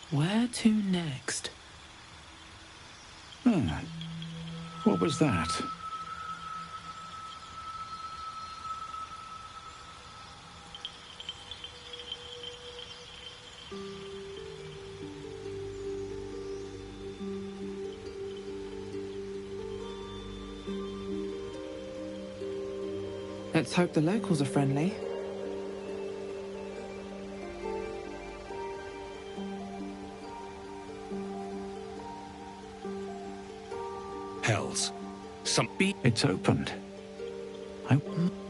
Where to next? What was that? Let's hope the locals are friendly. Hells. It's opened.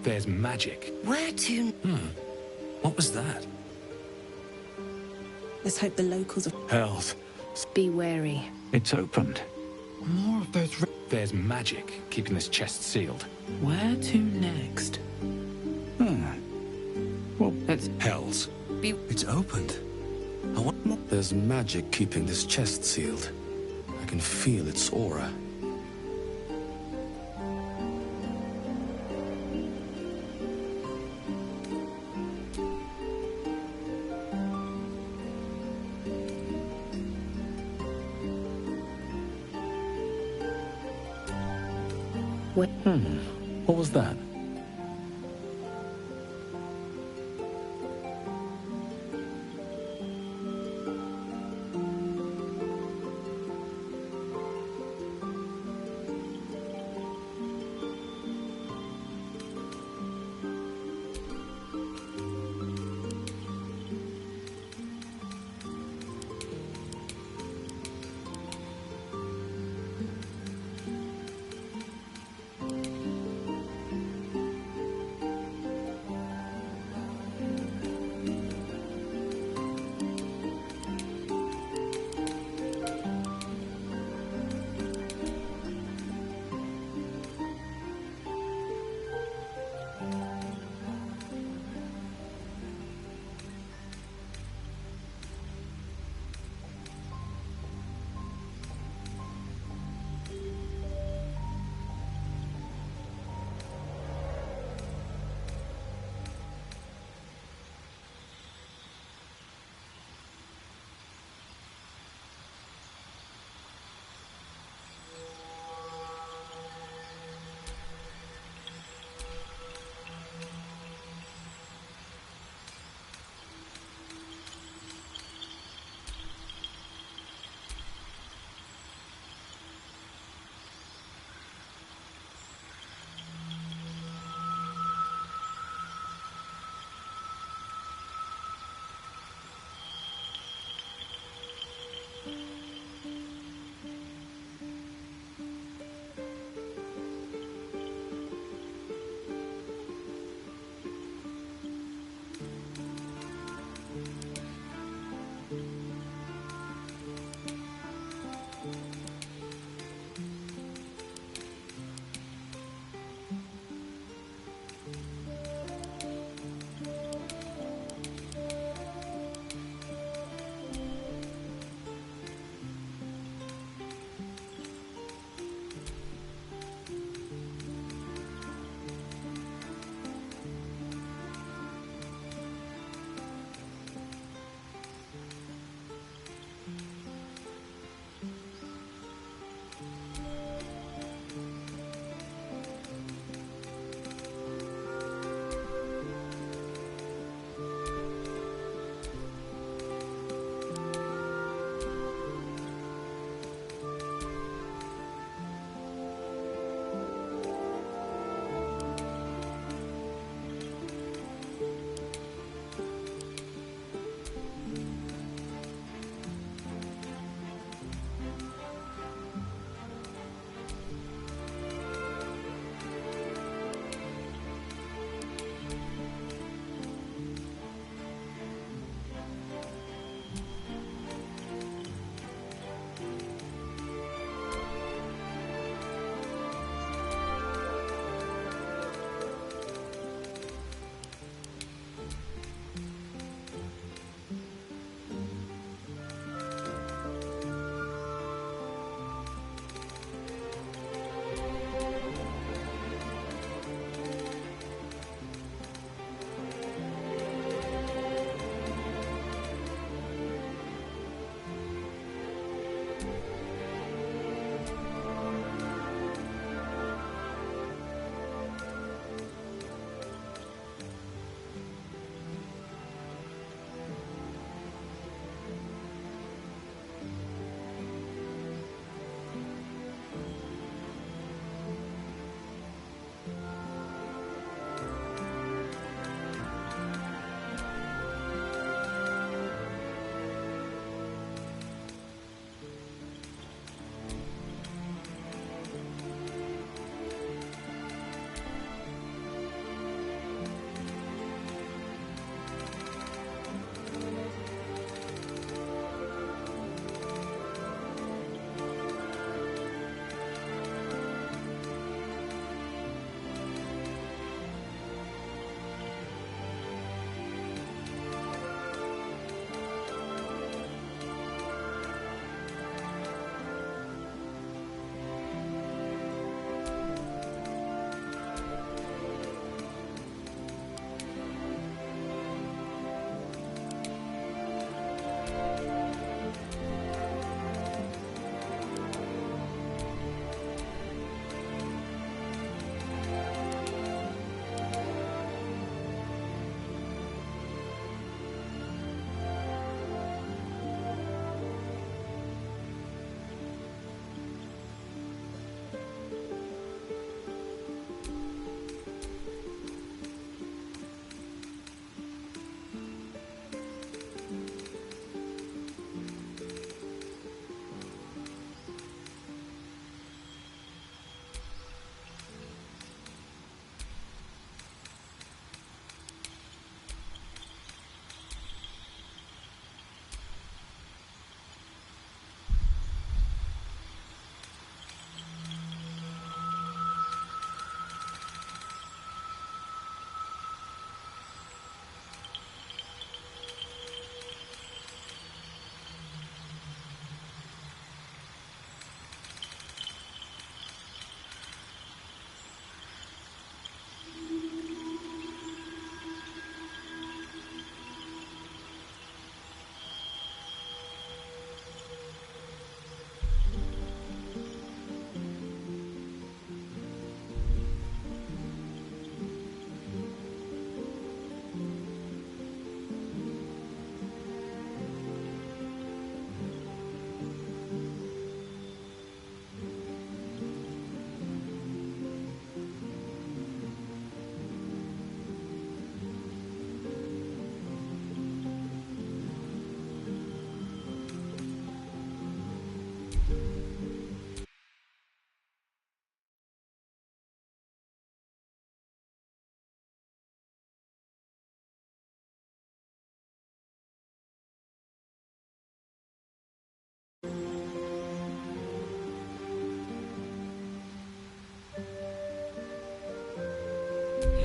There's magic. Where to? What was that? Let's hope the locals are... Hells. Be wary. It's opened. More of those... There's magic keeping this chest sealed. Where to next? Well, Let's... Hells. It's opened. There's magic keeping this chest sealed. I can feel its aura. What was that?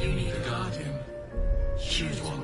You need a guardian. Choose one.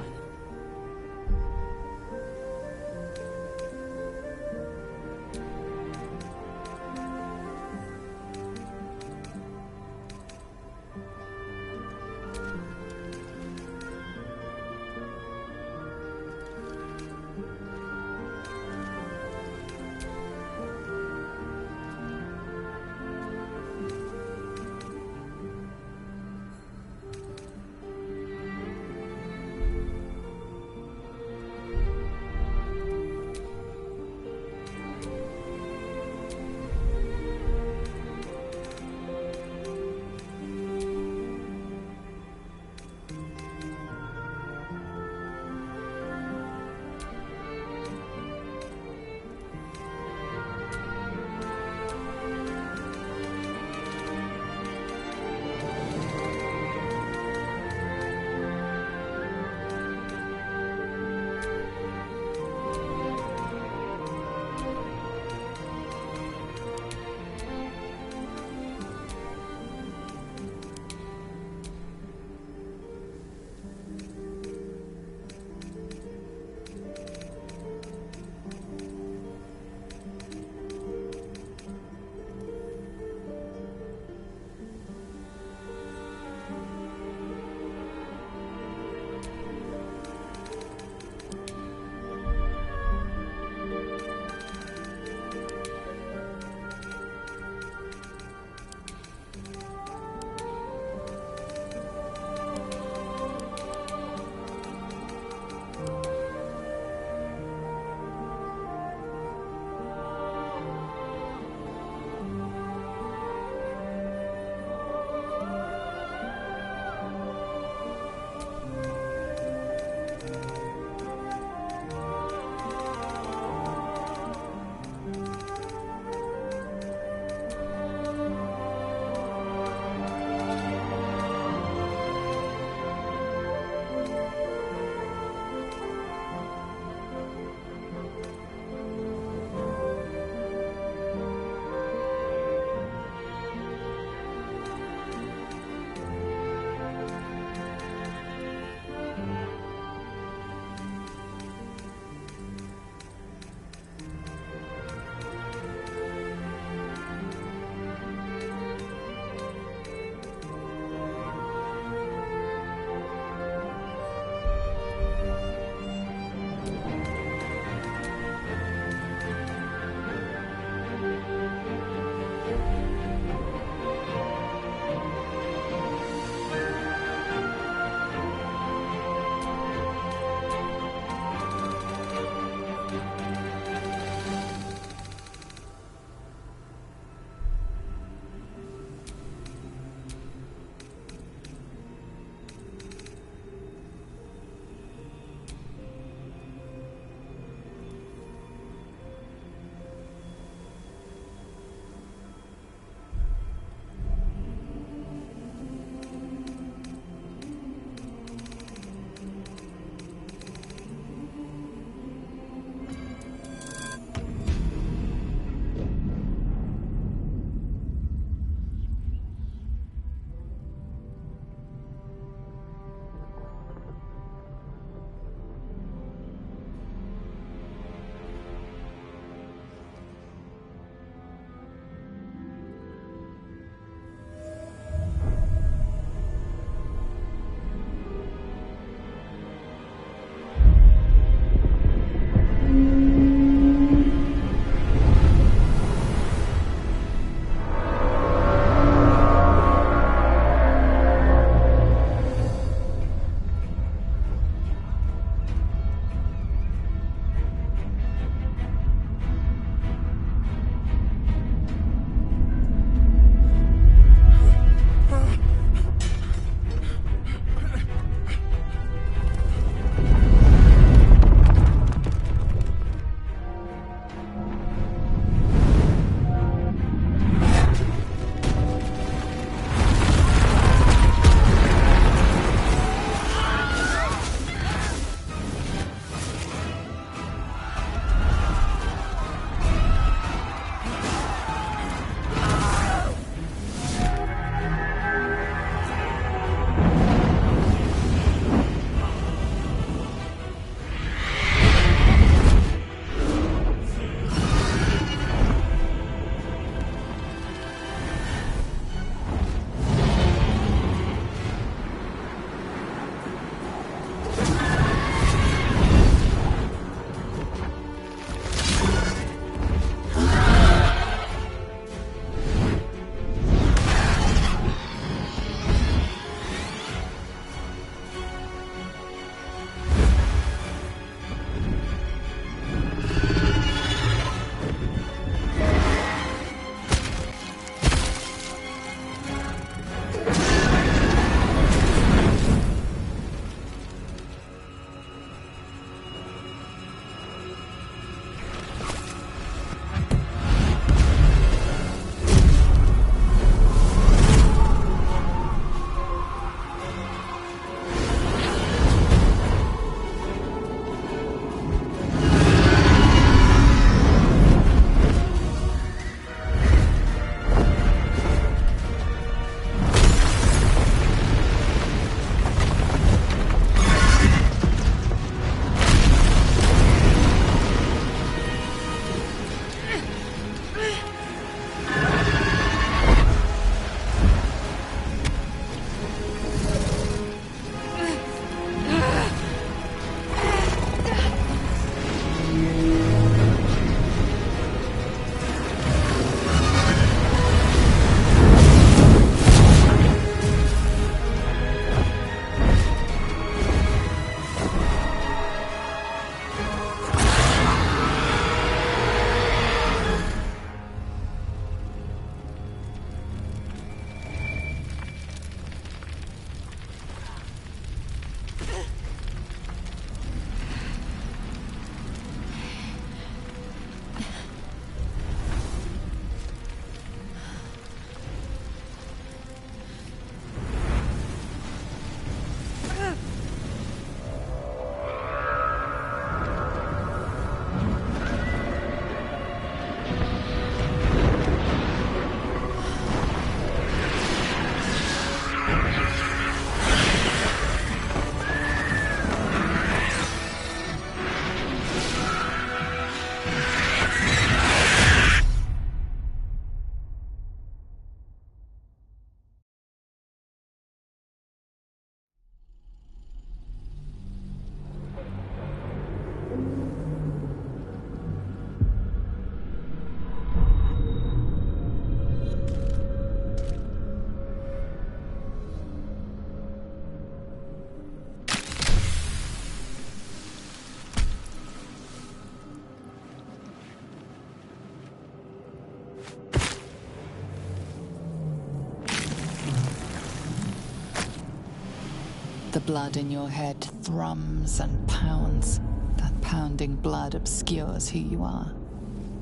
The blood in your head thrums and pounds. That pounding blood obscures who you are.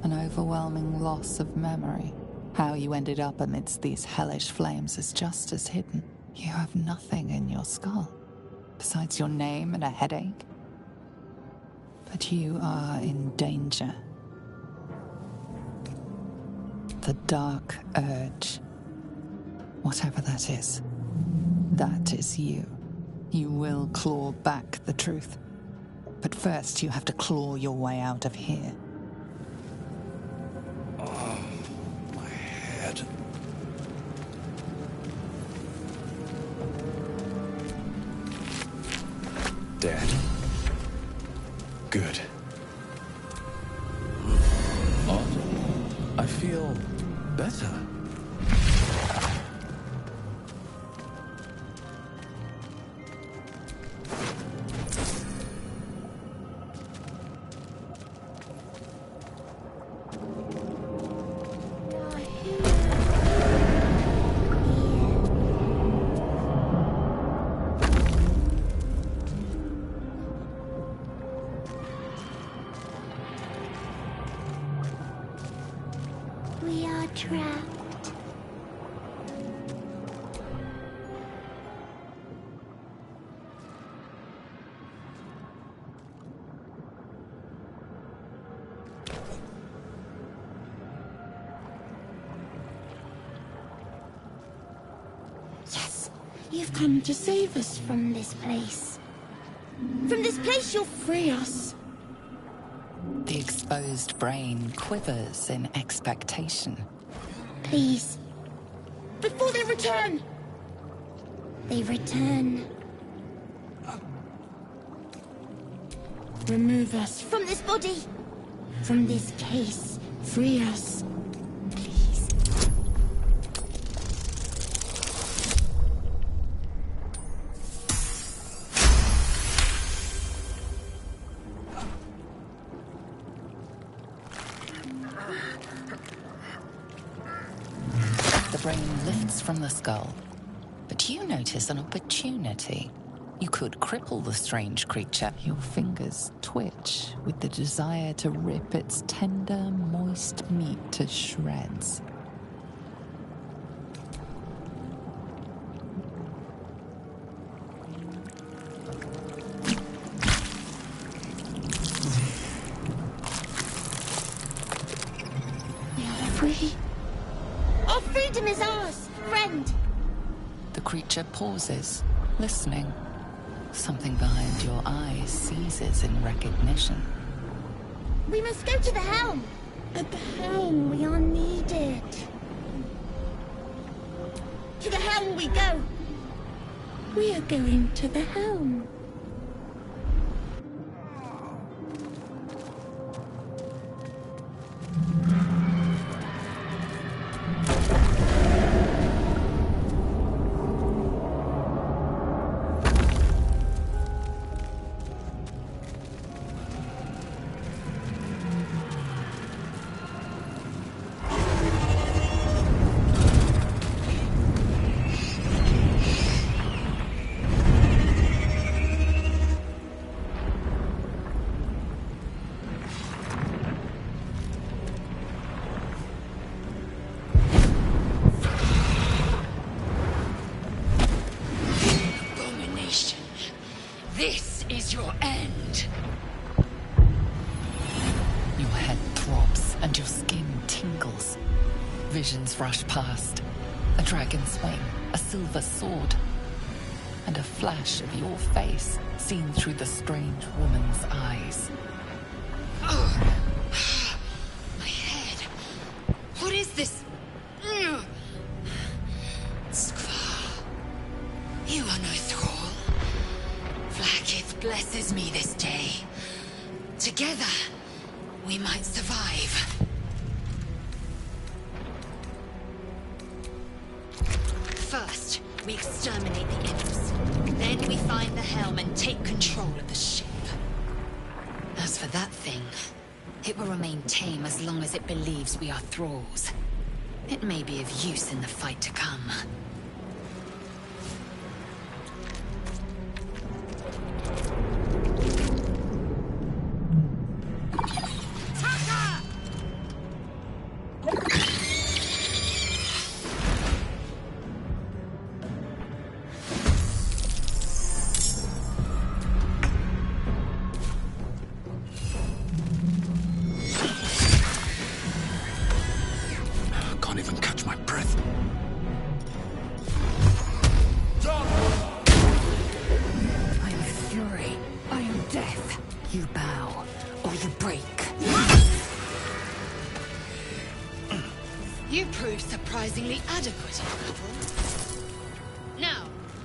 An overwhelming loss of memory. How you ended up amidst these hellish flames is just as hidden. You have nothing in your skull, besides your name and a headache. But you are in danger. The dark urge. Whatever that is you. You will claw back the truth. But first you have to claw your way out of here. Oh, my head. Dead. Good. Odd. I feel better. We are trapped. Yes, you've come to save us from this place. From this place you'll free us. The exposed brain quivers in expectation. Please. Before they return! They return. Remove us from this body. From this case. Free us. Please. The brain lifts from the skull, but you notice an opportunity. You could cripple the strange creature. Your fingers twitch with the desire to rip its tender, moist meat to shreds. We are free. Our freedom is ours, friend. The creature pauses, listening. Something behind your eyes seizes in recognition. We must go to the helm. At the helm, we are needed. To the helm we go. We are going to the helm. This is your end. Your head throbs and your skin tingles. Visions rush past. A dragon's wing, a silver sword, and a flash of your face seen through the strange woman's eyes. Ugh. My head. What is this? Skvar. You are no thrall. Vlaakith blesses me this day. Together, we might survive. First, we exterminate the imps. Then we find the helm and take control of the ship. As for that thing, it will remain tame as long as it believes we are thralls. It may be of use in the fight to come. You bow, or you break. You proved surprisingly adequate in battle. Now,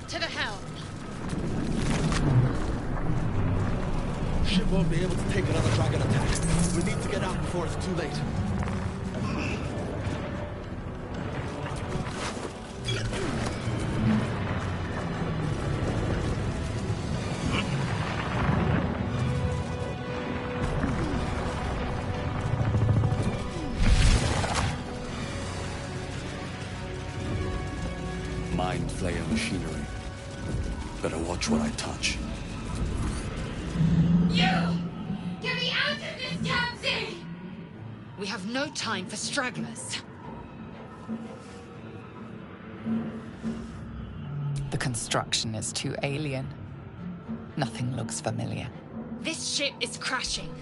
to the helm. Ship won't be able to take another dragon attack. We need to get out before it's too late. Mind flayer machinery. Better watch what I touch. You! Get me out of this taxi! We have no time for stragglers. The construction is too alien. Nothing looks familiar. This ship is crashing.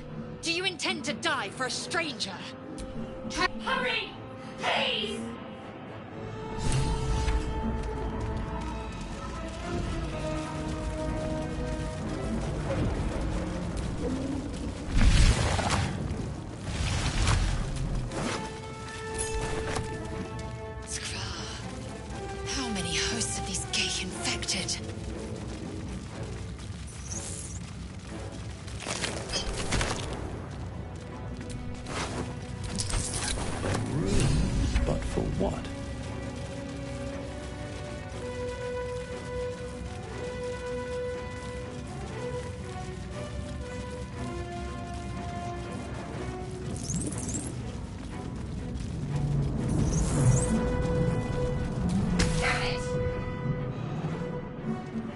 Do you intend to die for a stranger? Hurry! Please! How many hosts of these gay infected? But for what?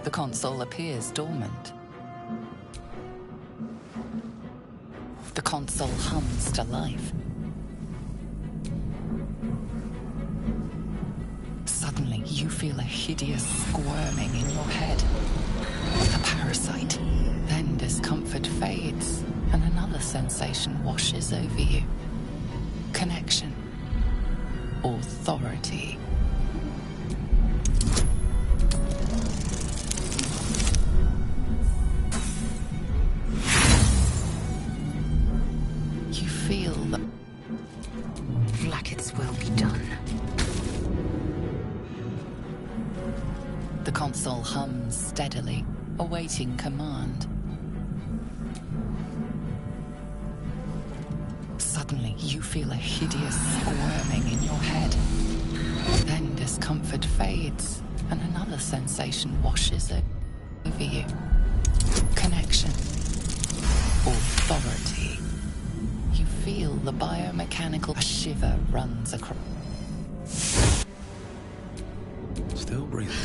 The console appears dormant. The console hums to life. Suddenly, you feel a hideous squirming in your head. A parasite. Then discomfort fades, and another sensation washes over you. Connection. Authority. You feel the... Like its will be done. The console hums steadily, awaiting command. Suddenly, you feel a hideous squirming in your head. Then discomfort fades, and another sensation washes over you. Connection. Authority. You feel the biomechanical... A shiver runs across... Still breathing.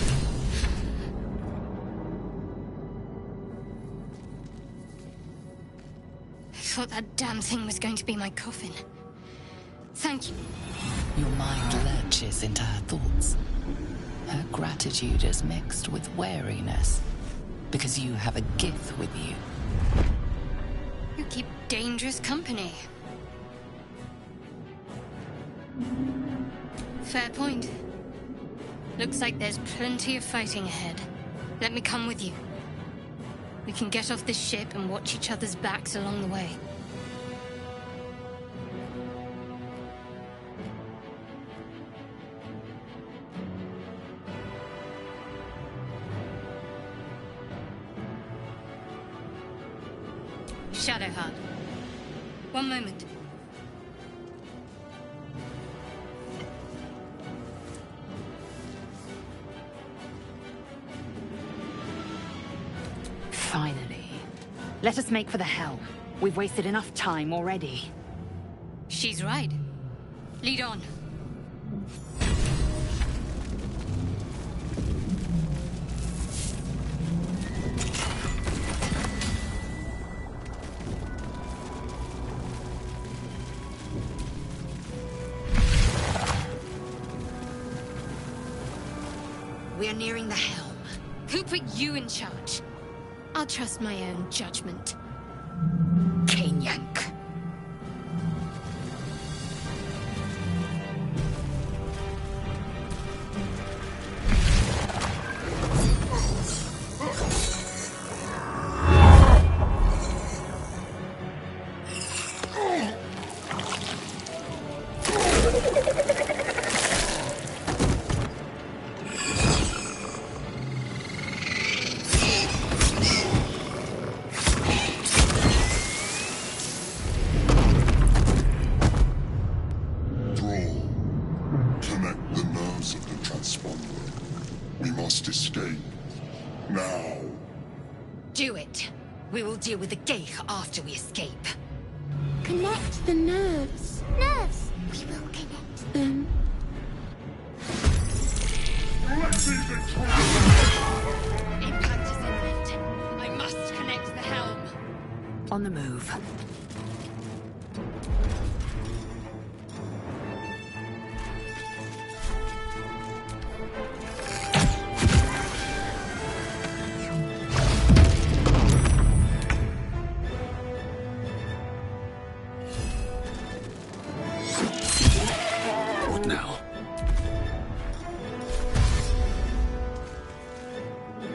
I thought that damn thing was going to be my coffin. Thank you. Your mind lurches into her thoughts. Her gratitude is mixed with wariness, because you have a gift with you. You keep dangerous company. Fair point. Looks like there's plenty of fighting ahead. Let me come with you. We can get off this ship and watch each other's backs along the way. Shadowheart. One moment. Finally. Let us make for the helm. We've wasted enough time already. She's right. Lead on. We are nearing the helm. Who put you in charge? I'll trust my own judgment. Kanyank. We must escape. Now. Do it. We will deal with the Geich after we escape. Connect the nerves. Nerves! We will connect them. Impact is imminent. I must connect the helm. On the move. What now?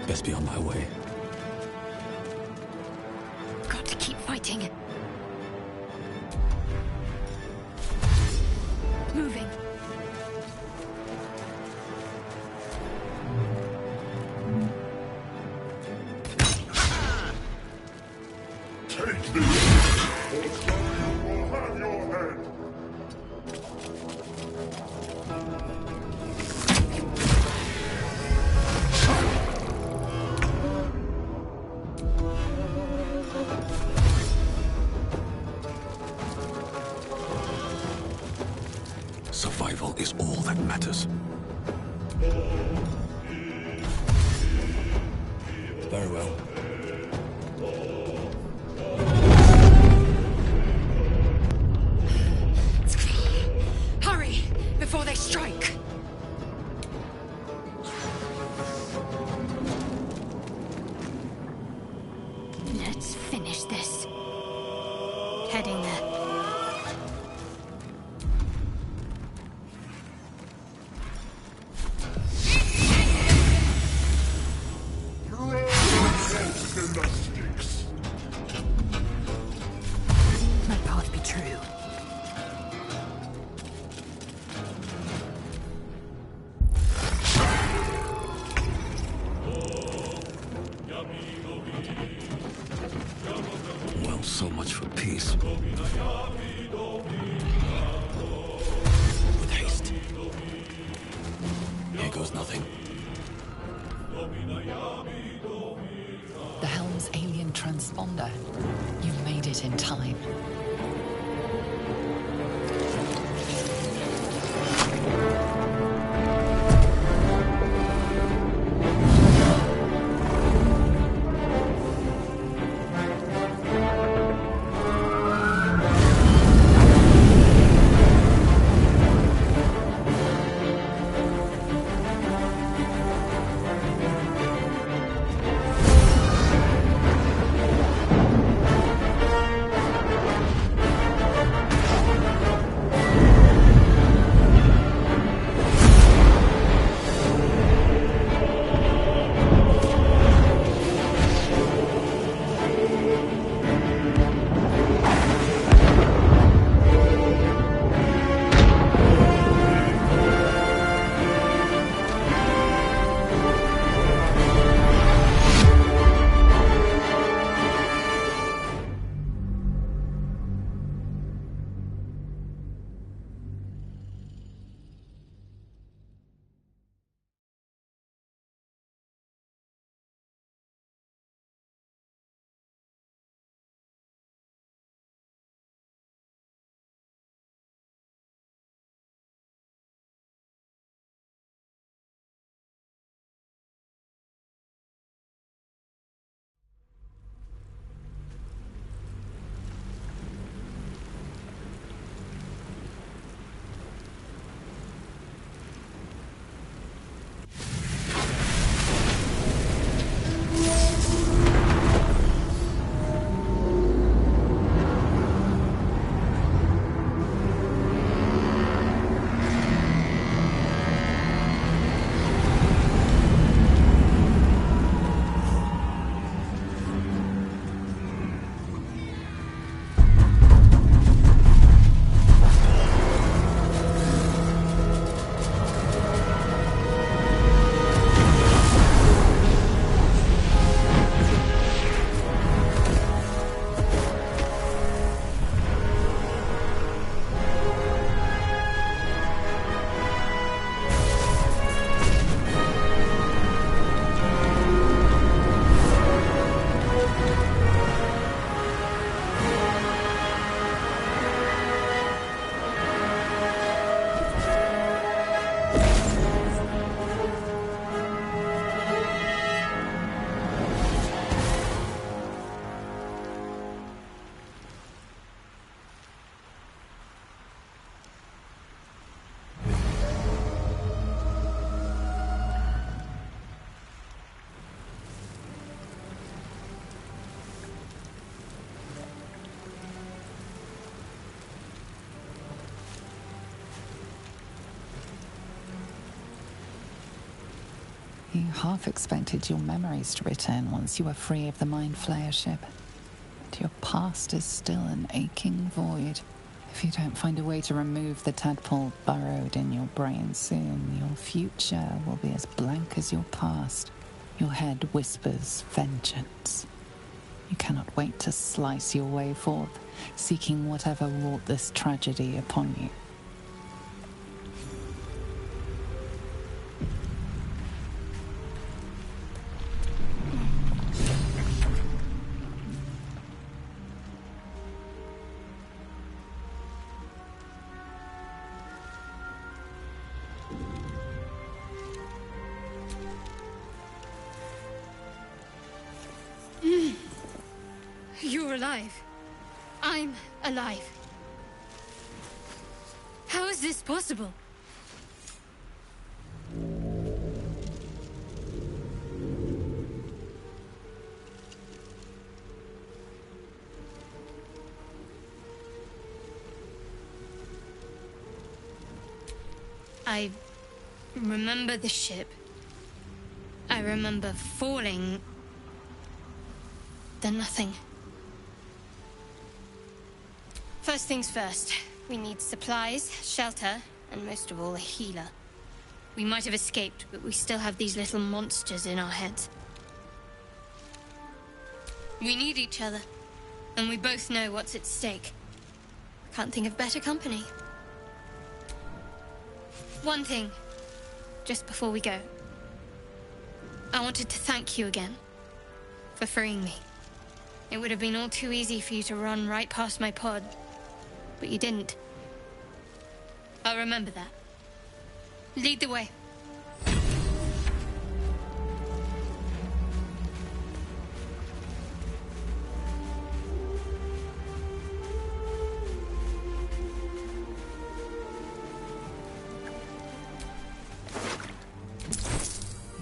Best be on my way. Got to keep fighting. Moving. Take this, or so you will have your head. Survival is all that matters. Very well. Hurry, before they strike. Let's finish this. Heading there. In the sticks. My path be true. Well, so much for peace. With haste. Here goes nothing. The helm's alien transponder. You made it in time. You half expected your memories to return once you were free of the Mind Flayer ship. But your past is still an aching void. If you don't find a way to remove the tadpole burrowed in your brain soon, your future will be as blank as your past. Your head whispers vengeance. You cannot wait to slice your way forth, seeking whatever wrought this tragedy upon you. You're alive. I'm alive. How is this possible? I remember the ship. I remember falling. Then nothing. First things first, we need supplies, shelter, and most of all, a healer. We might have escaped, but we still have these little monsters in our heads. We need each other, and we both know what's at stake. Can't think of better company. One thing, just before we go. I wanted to thank you again for freeing me. It would have been all too easy for you to run right past my pod, but you didn't. I'll remember that. Lead the way.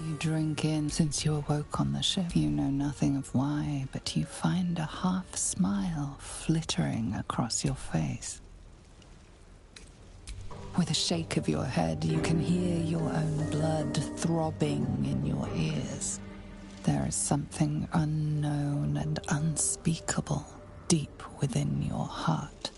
You drink in since you awoke on the ship. You know nothing of why, but you find a half smile flittering across your face. With a shake of your head, you can hear your own blood throbbing in your ears. There is something unknown and unspeakable deep within your heart.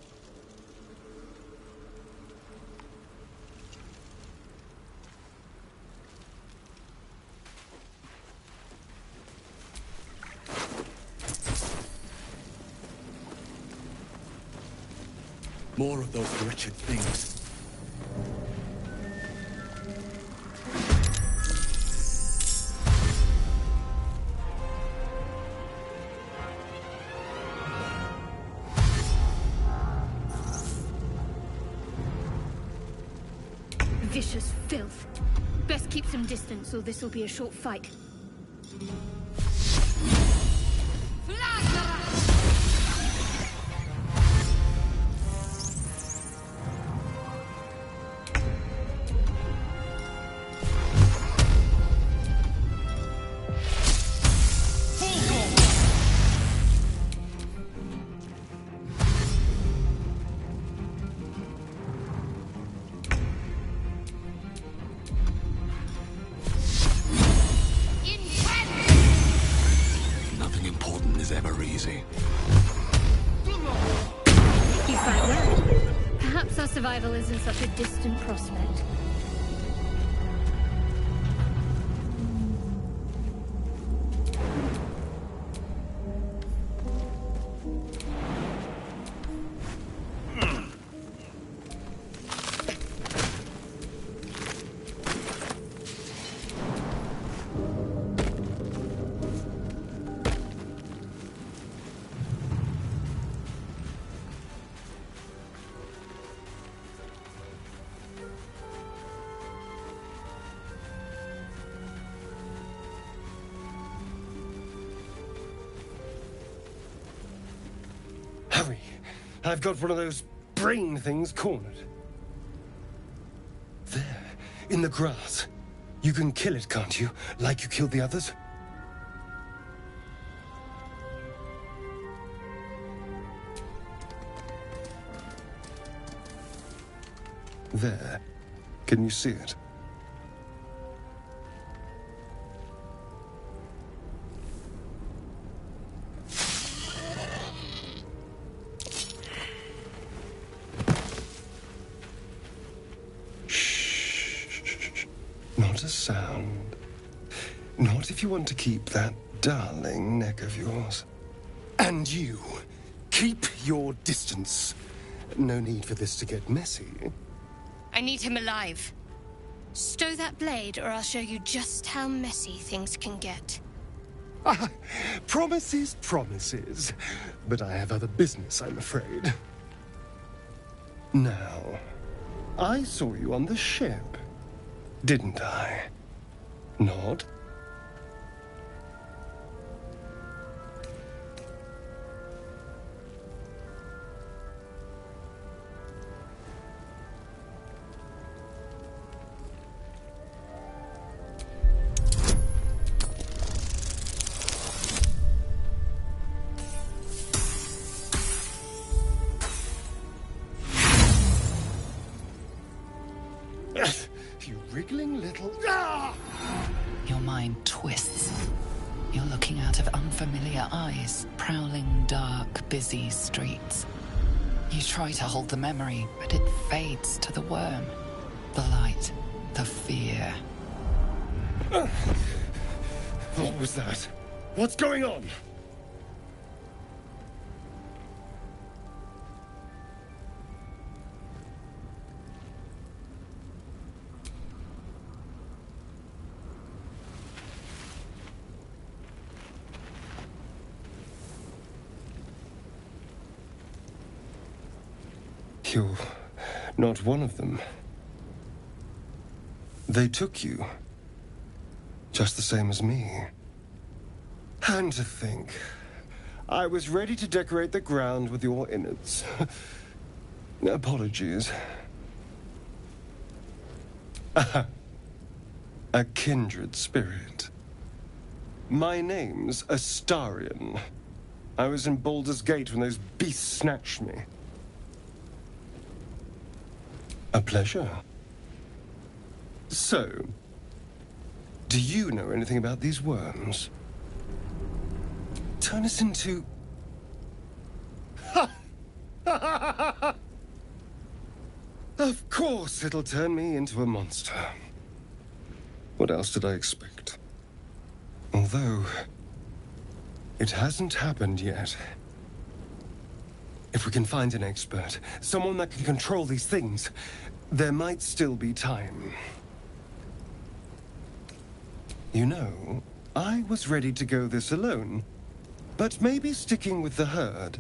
More of those wretched things. Vicious filth. Best keep some distance, or this will be a short fight. Nothing important is ever easy. You fight well. Perhaps our survival isn't such a distant prospect. Hurry! I've got one of those brain things cornered. There, in the grass. You can kill it, can't you? Like you killed the others? There. Can you see it? sound. Not if you want to keep that darling neck of yours. And you, keep your distance. No need for this to get messy. I need him alive. Stow that blade, or I'll show you just how messy things can get. Promises, promises. But I have other business, I'm afraid. Now, I saw you on the ship, didn't I? Nod? You wriggling little... Ah! Your mind twists. You're looking out of unfamiliar eyes, prowling dark, busy streets. You try to hold the memory, but it fades to the worm. The light, the fear. What was that? What's going on? You're not one of them. They took you. Just the same as me. And to think, I was ready to decorate the ground with your innards. Apologies. A kindred spirit. My name's Astarion. I was in Baldur's Gate when those beasts snatched me. A pleasure. So, do you know anything about these worms? Turn us into... Of course it'll turn me into a monster. What else did I expect? Although, it hasn't happened yet. If we can find an expert, someone that can control these things, there might still be time. You know, I was ready to go this alone, but maybe sticking with the herd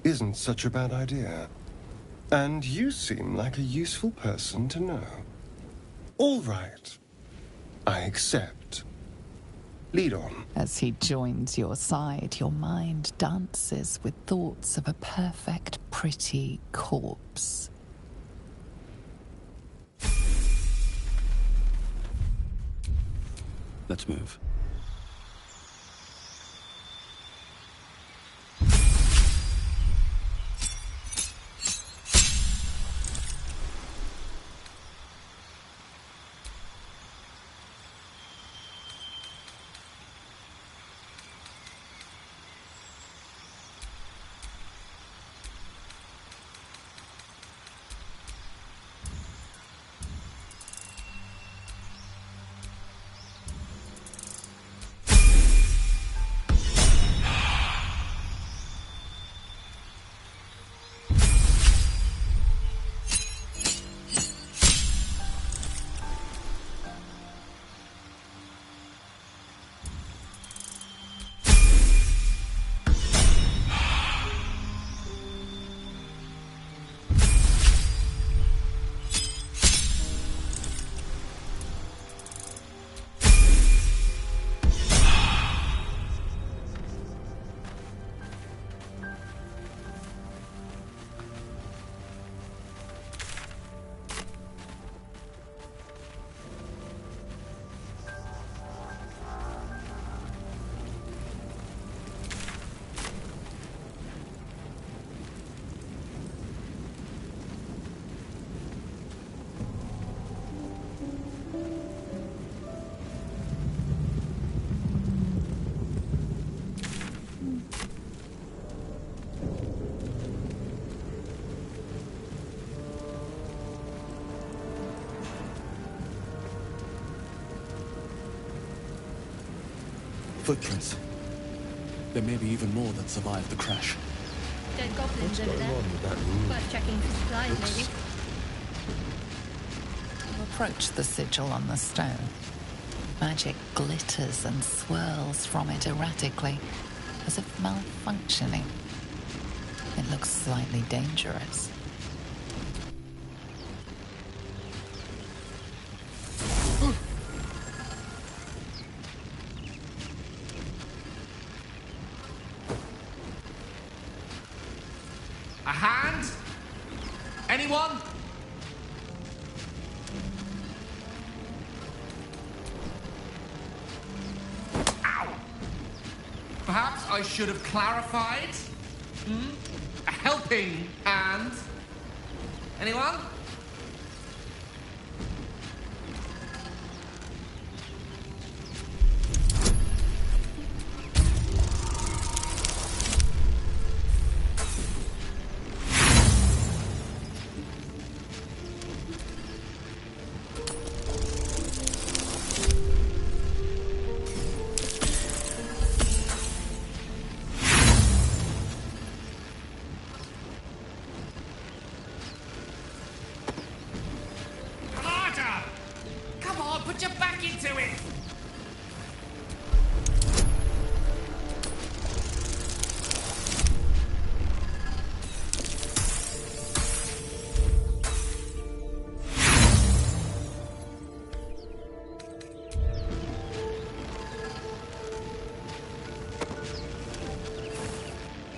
isn't such a bad idea. And you seem like a useful person to know. All right. I accept. Lead on. As he joins your side, your mind dances with thoughts of a perfect, pretty corpse. Let's move. Footprints. There may be even more that survived the crash. Dead goblins over there. Worth checking for supplies, maybe. You approach the sigil on the stone. Magic glitters and swirls from it erratically, as if malfunctioning. It looks slightly dangerous. A hand? Anyone? Ow! Perhaps I should have clarified? A helping hand? Anyone? Put your back into it!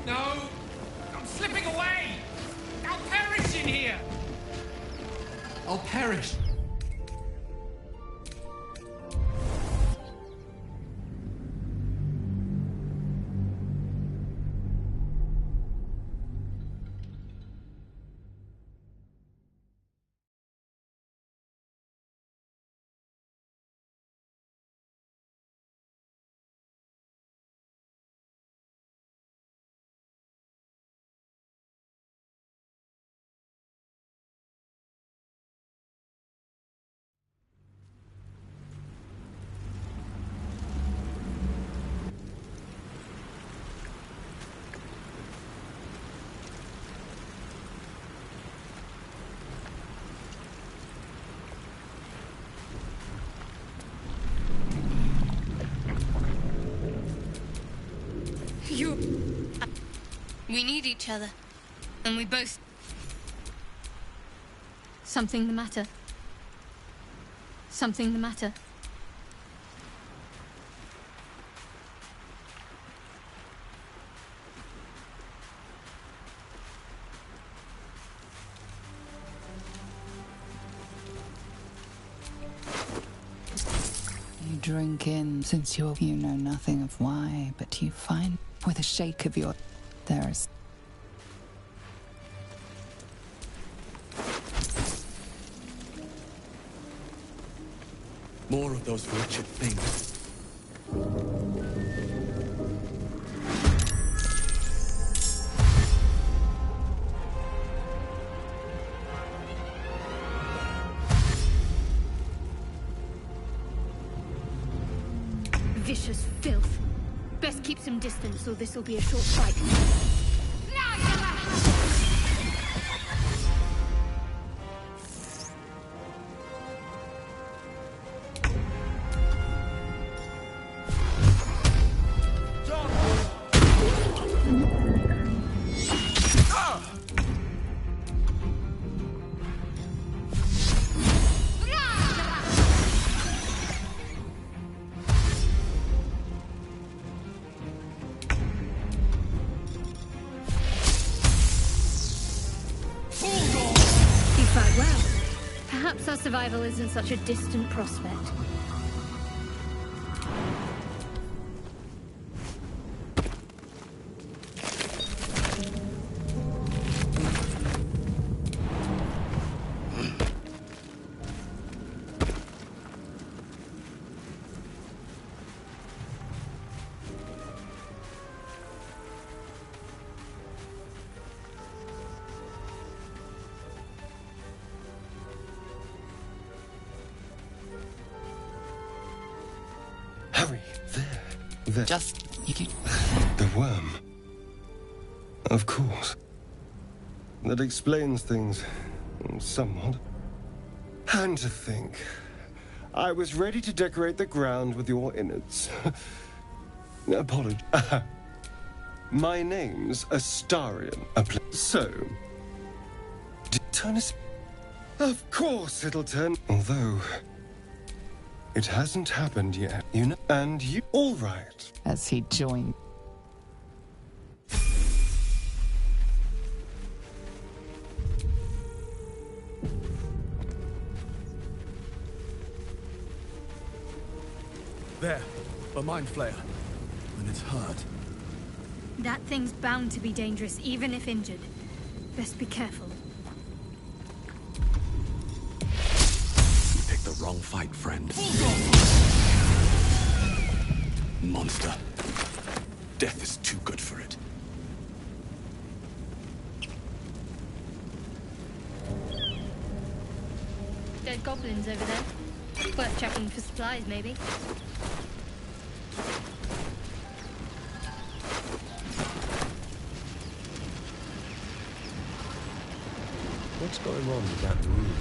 No! I'm slipping away! I'll perish in here! I'll perish! We need each other. And we both... Something the matter? Something the matter? You drink in, since you know nothing of why, but you find, with a shake of your... there's... More of those wretched things. Vicious filth. Best keep some distance, or this will be a short fight. Perhaps our survival isn't such a distant prospect. Hurry, there. Just you. The worm. Of course. That explains things somewhat. And to think, I was ready to decorate the ground with your innards. Apology. My name's Astarion. So, turn us. Of course it'll turn. Although, it hasn't happened yet, you know. And you. All right. As he joined. There, a mind flayer. When it's hurt. That thing's bound to be dangerous, even if injured. Best be careful. You picked the wrong fight, friend. Monster. Death is too good for it. Dead goblins over there. Worth checking for supplies, maybe. What's going on with that room?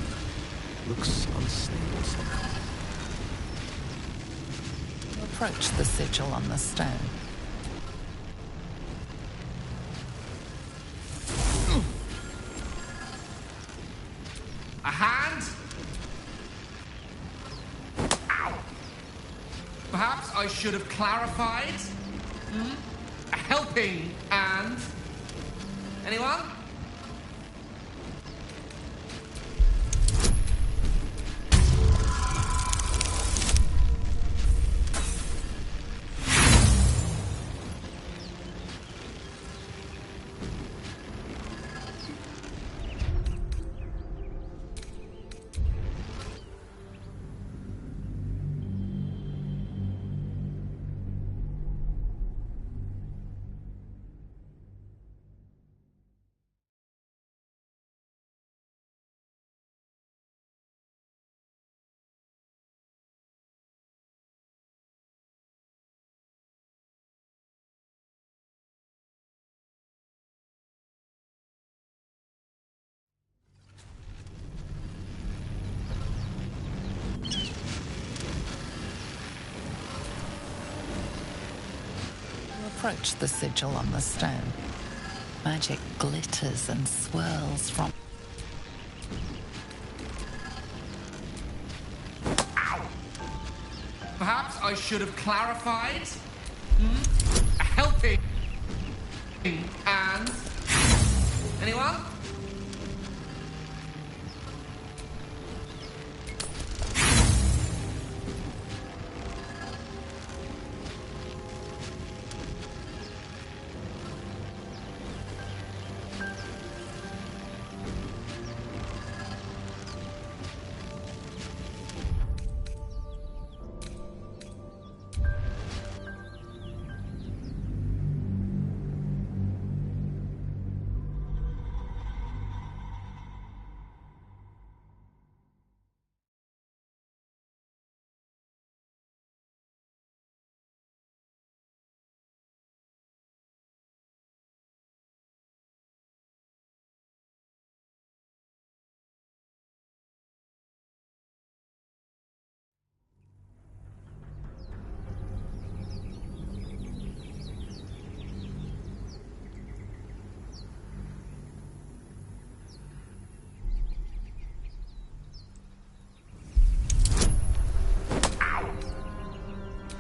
Looks unstable somehow. Approach the sigil on the stone. A hand? Ow! Perhaps I should have clarified? A helping hand? Anyone? Approach the sigil on the stone. Magic glitters and swirls from. Ow! Perhaps I should have clarified? A helping hand? Anyone?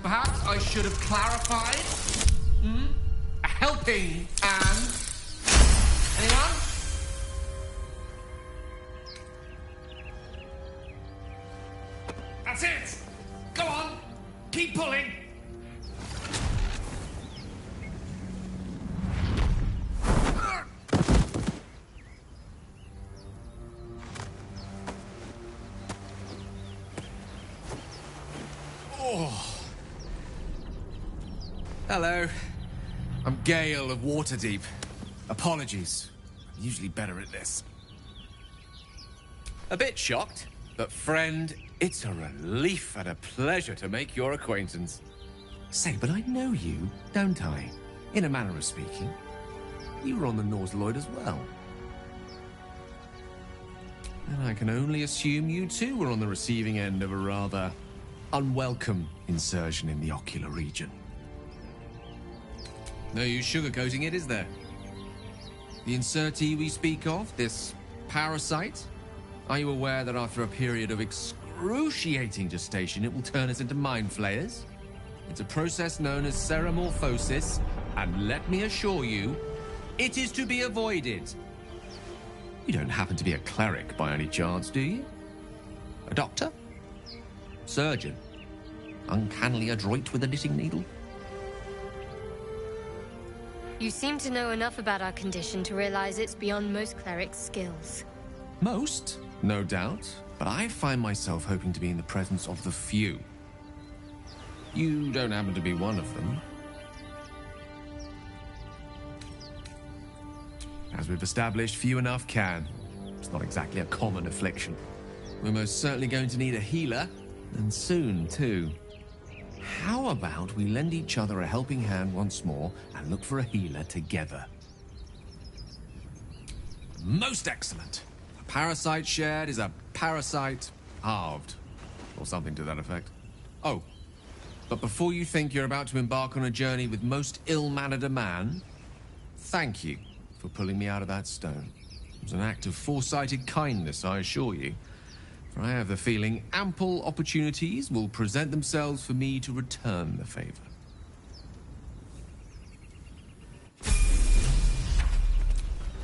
Perhaps I should have clarified? A helping hand? Anyone? That's it! Go on! Keep pulling! Hello. I'm Gale of Waterdeep. Apologies. I'm usually better at this. A bit shocked, but friend, it's a relief and a pleasure to make your acquaintance. Say, but I know you, don't I? In a manner of speaking. You were on the Nautiloid as well. And I can only assume you too were on the receiving end of a rather unwelcome insertion in the ocular region. No use sugarcoating it, is there? The insertee we speak of, this parasite, are you aware that after a period of excruciating gestation, it will turn us into mind flayers? It's a process known as seromorphosis, and let me assure you, it is to be avoided. You don't happen to be a cleric by any chance, do you? A doctor? Surgeon? Uncannily adroit with a knitting needle? You seem to know enough about our condition to realize it's beyond most clerics' skills. Most, no doubt, but I find myself hoping to be in the presence of the few. You don't happen to be one of them. As we've established, few enough can. It's not exactly a common affliction. We're most certainly going to need a healer, and soon, too. How about we lend each other a helping hand once more and look for a healer together? Most excellent. A parasite shared is a parasite halved, or something to that effect. Oh, but before you think you're about to embark on a journey with most ill-mannered a man, thank you for pulling me out of that stone. It was an act of foresighted kindness, I assure you. For I have the feeling ample opportunities will present themselves for me to return the favor.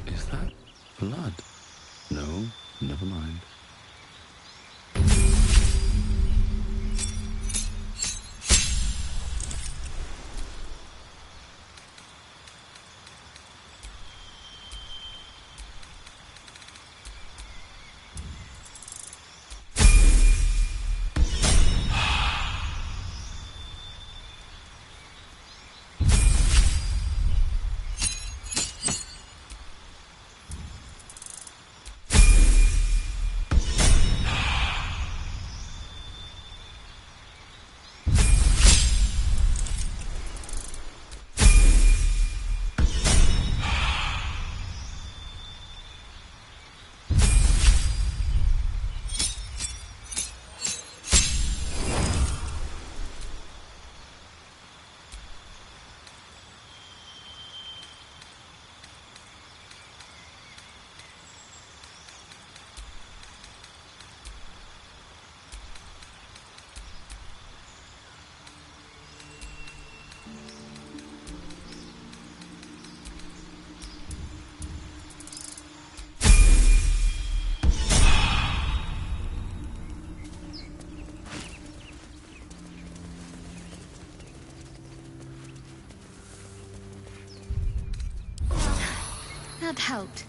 Is that blood? No, never mind. That helped.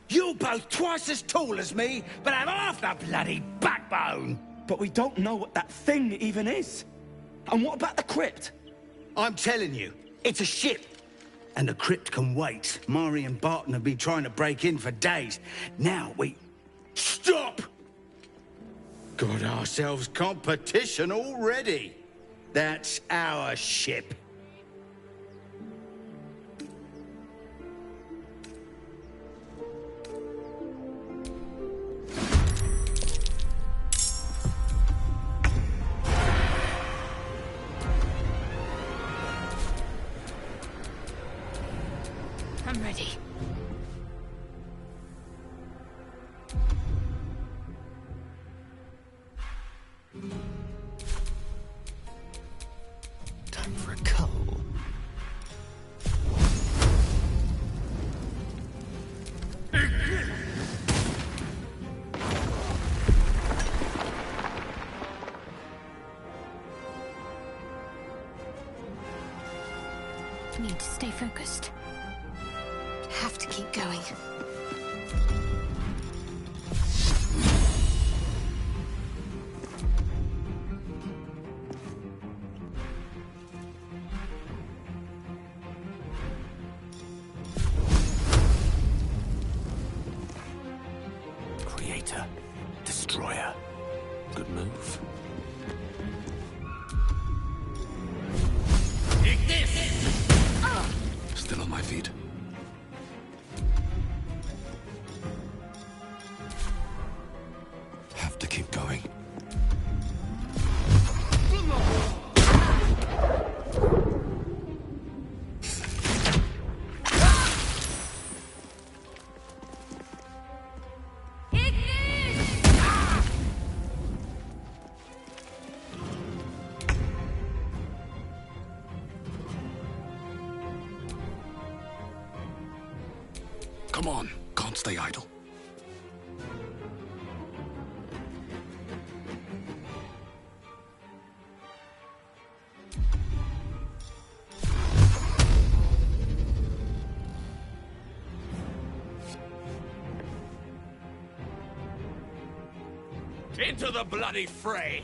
You're both twice as tall as me, but have half the bloody backbone! But we don't know what that thing even is. And what about the crypt? I'm telling you, it's a ship. And the crypt can wait. Mari and Barton have been trying to break in for days. Now we... Stop! Got ourselves competition already. That's our ship. I'm ready. Time for a cull. Need to stay focused. Have to keep my feet. Have to keep going. Come on, can't stay idle. Into the bloody fray!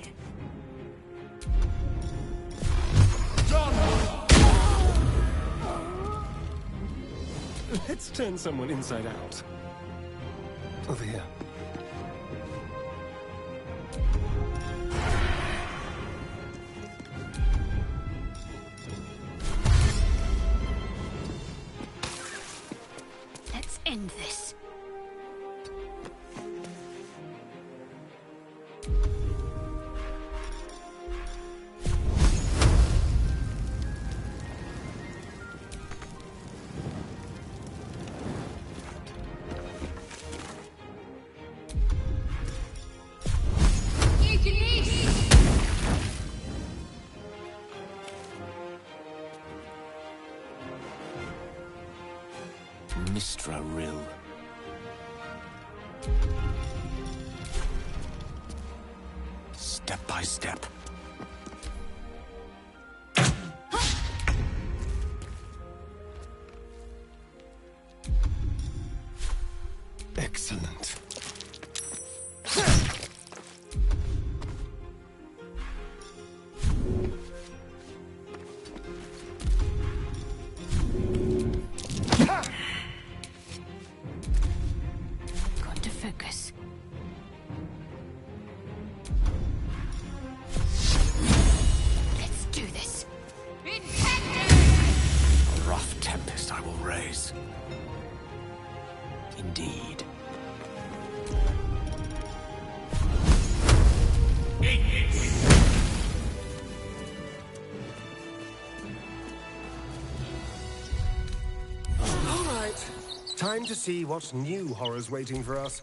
Let's turn someone inside out. Over here. Let's end this. Mistra Rill. Step by step. Excellent. Got to focus. Let's do this. A rough tempest I will raise. Indeed. All right. Time to see what new horror's waiting for us.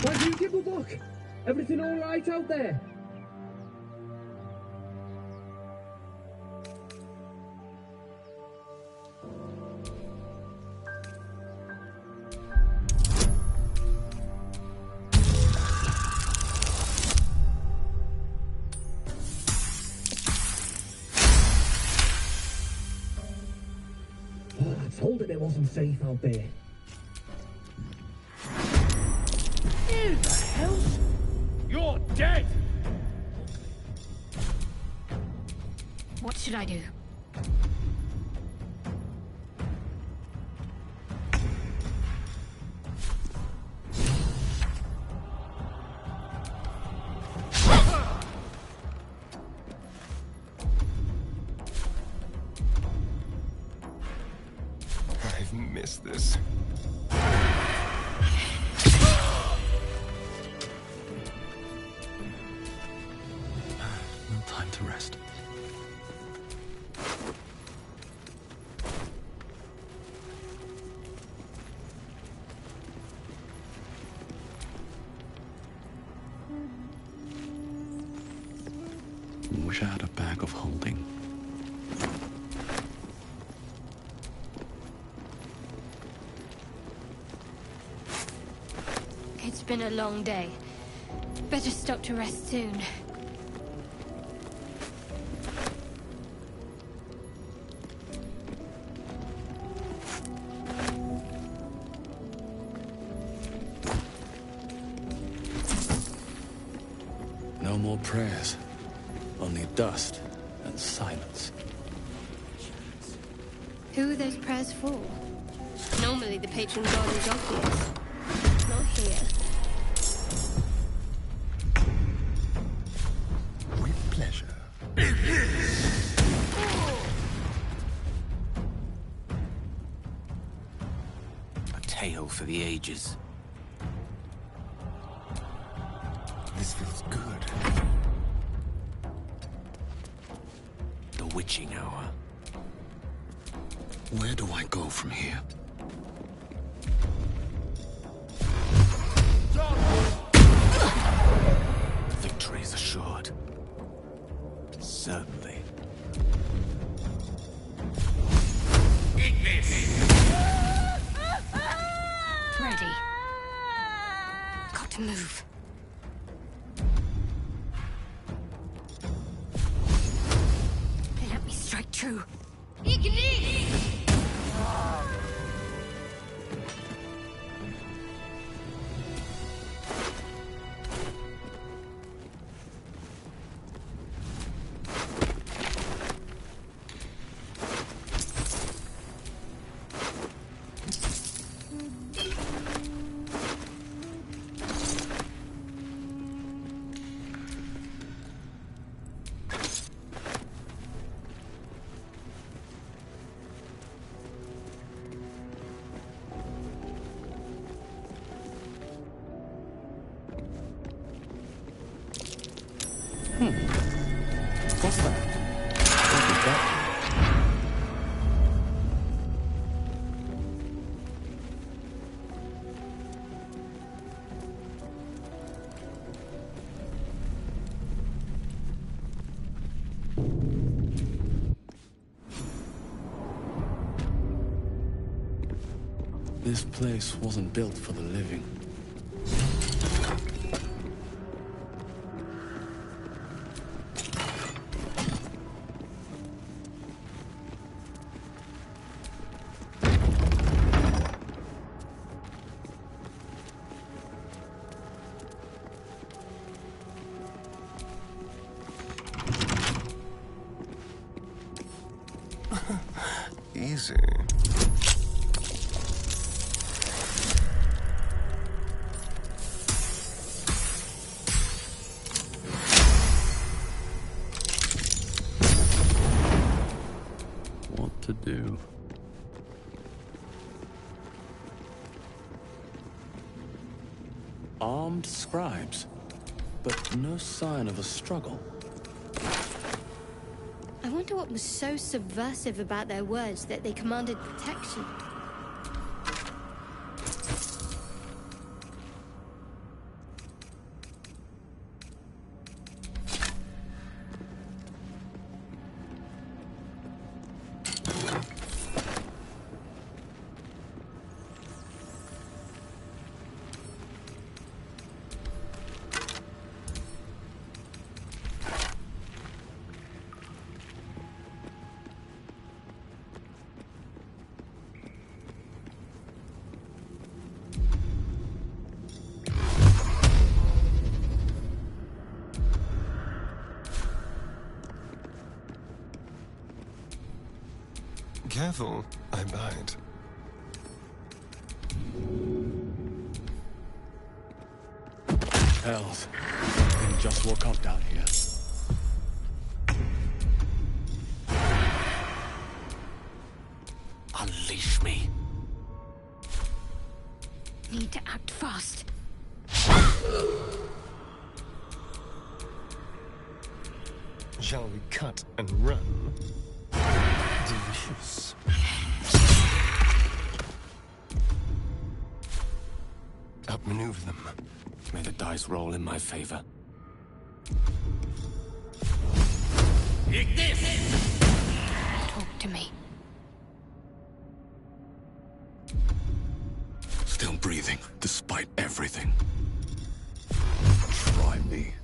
Why do you give a look? Everything all right out there? Oh, I told him it wasn't safe out there. Who the hell? You're dead! What should I do? I've missed this. No time to rest. Wish I had a bag of holding. It's been a long day. Better stop to rest soon. No more prayers. Only dust and silence. Who are those prayers for? Normally the patron god is obvious. Not here. With pleasure. A tale for the ages. This feels good. The witching hour. Where do I go from here? Victory is assured. Certainly. Ready. Got to move. Let me strike true. What's that? What is that? This place wasn't built for the living. Easy. What to do? Armed scribes, but no sign of a struggle. I wonder what was so subversive about their words that they commanded protection. Careful, I bite. Hells. Something just woke up down here. Unleash me. Need to act fast. Shall we cut and run? Delicious. Outmaneuver them. May the dice roll in my favor. Talk to me. Still breathing, despite everything. Try me.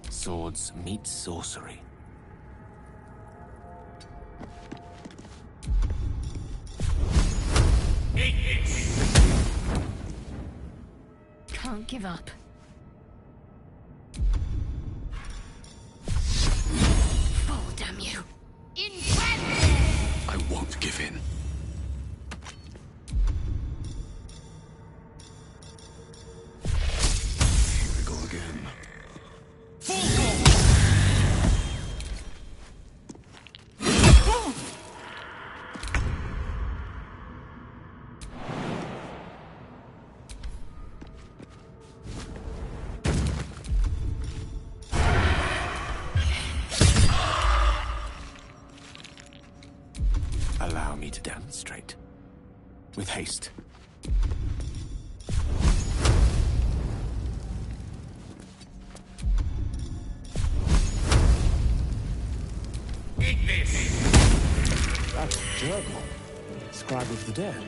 Swords meet sorcery. Can't give up. Fall, damn you. I won't give in. Here we go again. Allow me to demonstrate. With haste. Eat this! That's Jurgle, scribe of the dead.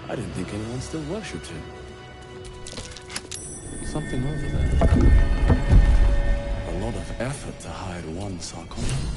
I didn't think anyone still worshipped him. Something over there. A lot of effort to hide one sarcophagus.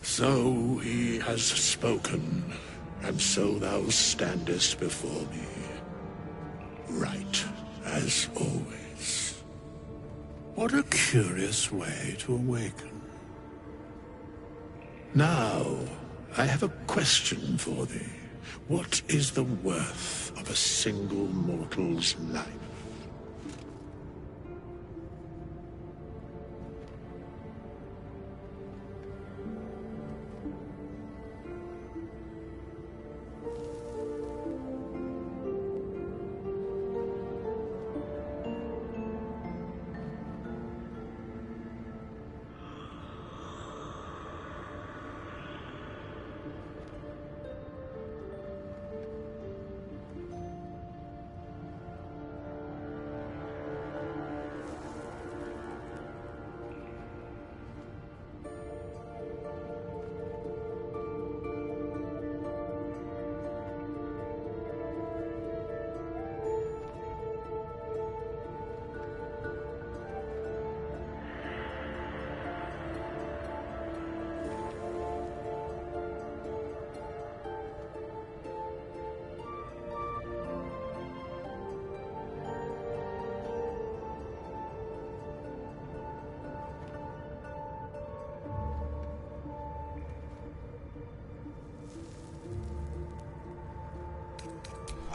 So he has spoken, and so thou standest before me. Right, as always. What a curious way to awaken. Now, I have a question for thee. What is the worth of a single mortal's life?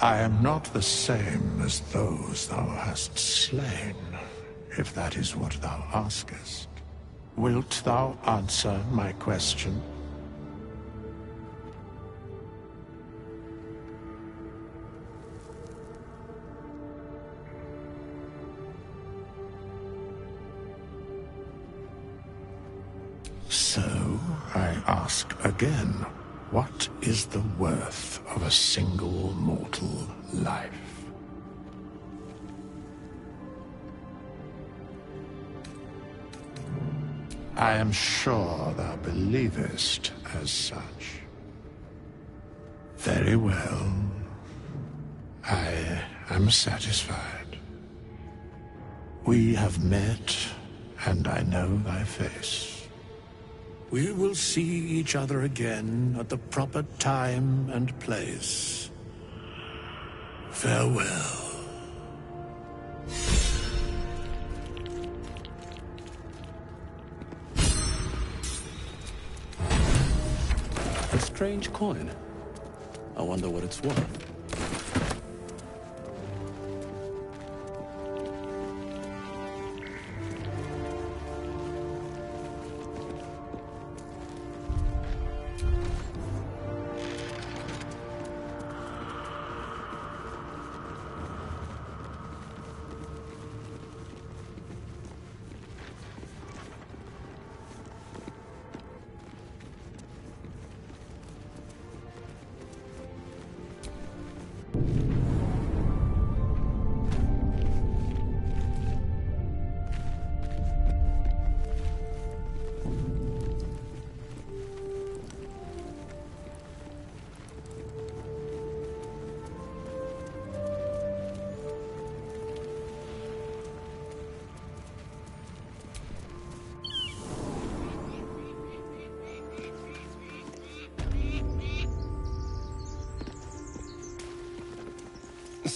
I am not the same as those thou hast slain, if that is what thou askest. Wilt thou answer my question? So, I ask again. What is the worth of a single mortal life? I am sure thou believest as such. Very well. I am satisfied. We have met, and I know thy face. We will see each other again at the proper time and place. Farewell. A strange coin. I wonder what it's worth.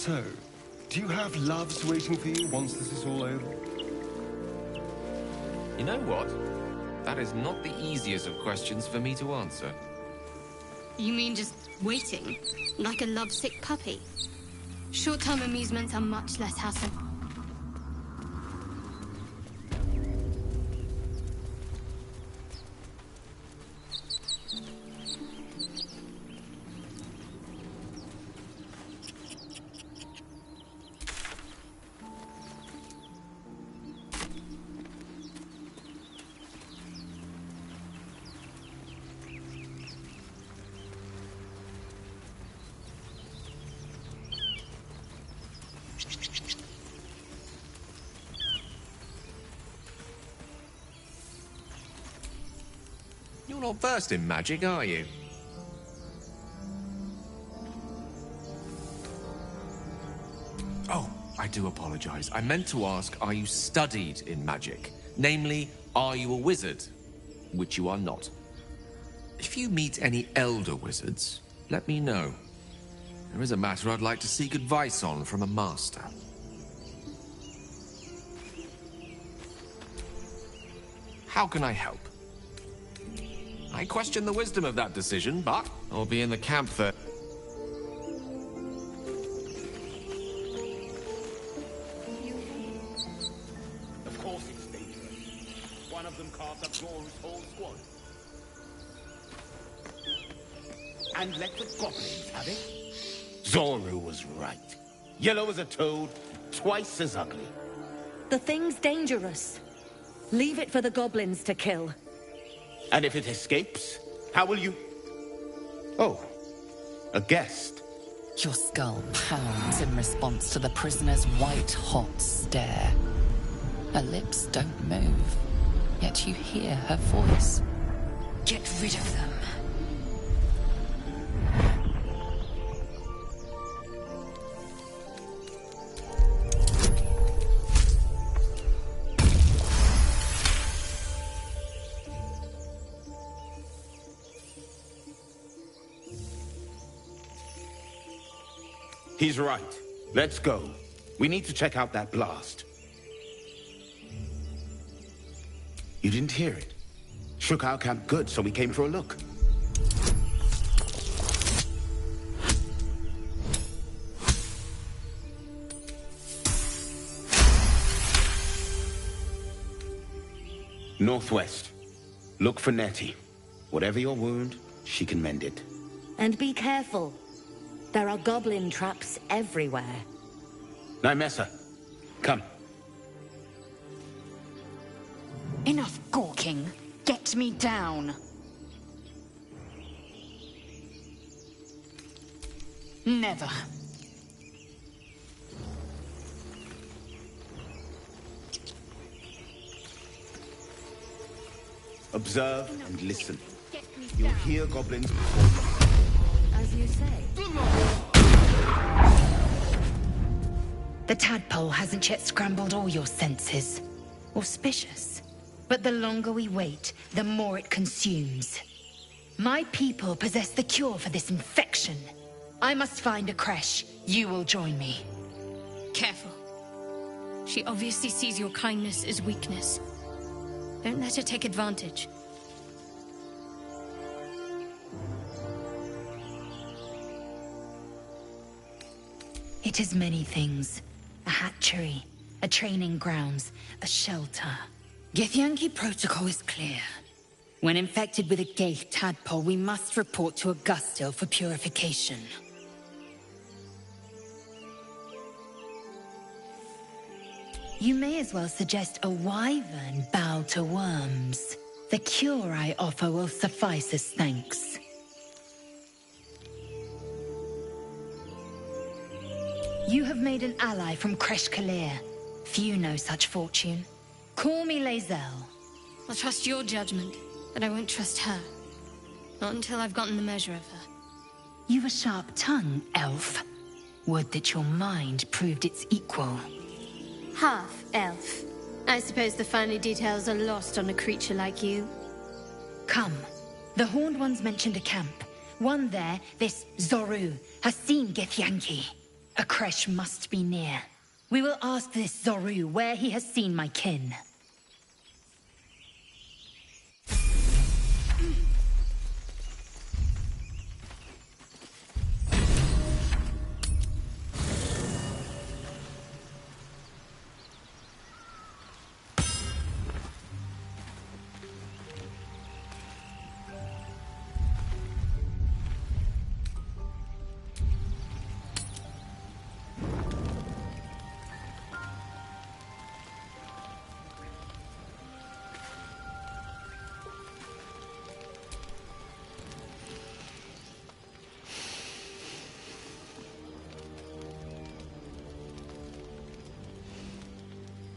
So, do you have loves waiting for you once this is all over? You know what? That is not the easiest of questions for me to answer. You mean just waiting? Like a lovesick puppy? Short-term amusements are much less hassle. You're not versed in magic, are you? Oh, I do apologize. I meant to ask, are you studied in magic? Namely, are you a wizard? Which you are not. If you meet any elder wizards, let me know. There is a matter I'd like to seek advice on from a master. How can I help? I question the wisdom of that decision, but I'll be in the camp for... Of course it's dangerous. One of them carved up Zoru's whole squad. And let the goblins have it? Zoru was right. Yellow as a toad, twice as ugly. The thing's dangerous. Leave it for the goblins to kill. And if it escapes, how will you... Oh, a guest. Your skull pounds in response to the prisoner's white-hot stare. Her lips don't move, yet you hear her voice. Get rid of them. He's right. Let's go. We need to check out that blast. You didn't hear it? Shook our camp good, so we came for a look. Northwest. Look for Nettie. Whatever your wound, she can mend it. And be careful. There are goblin traps everywhere. Nymessa, come. Enough gawking. Get me down. Never. Observe and listen. You'll hear goblins before you. As you say. The tadpole hasn't yet scrambled all your senses. Auspicious. But the longer we wait, the more it consumes. My people possess the cure for this infection. I must find a creche. You will join me. Careful. She obviously sees your kindness as weakness. Don't let her take advantage. It is many things. A hatchery, a training grounds, a shelter. Githyanki protocol is clear. When infected with a Gaith tadpole, we must report to Augustil for purification. You may as well suggest a wyvern bow to worms. The cure I offer will suffice as thanks. You have made an ally from Kresh Kalir. Few know such fortune. Call me Lae'zel. I'll trust your judgment, but I won't trust her. Not until I've gotten the measure of her. You've a sharp tongue, elf. Would that your mind proved its equal. Half elf. I suppose the finer details are lost on a creature like you. Come. The Horned Ones mentioned a camp. One there, this Zoru, has seen Githyanki. A creche must be near. We will ask this Zoru where he has seen my kin.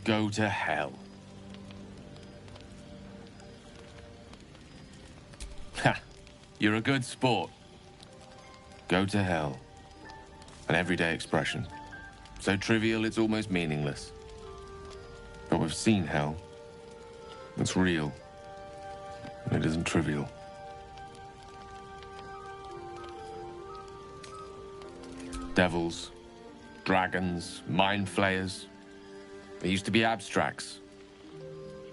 Go to hell. Ha! You're a good sport. Go to hell. An everyday expression. So trivial it's almost meaningless. But we've seen hell. It's real. And it isn't trivial. Devils, dragons, mind flayers. They used to be abstracts.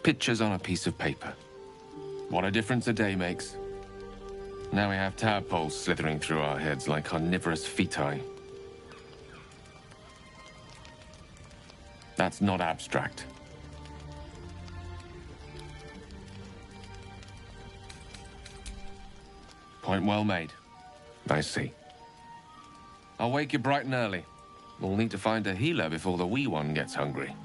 Pictures on a piece of paper. What a difference a day makes. Now we have tadpoles slithering through our heads like carnivorous feti. That's not abstract. Point well made. I see. I'll wake you bright and early. We'll need to find a healer before the wee one gets hungry.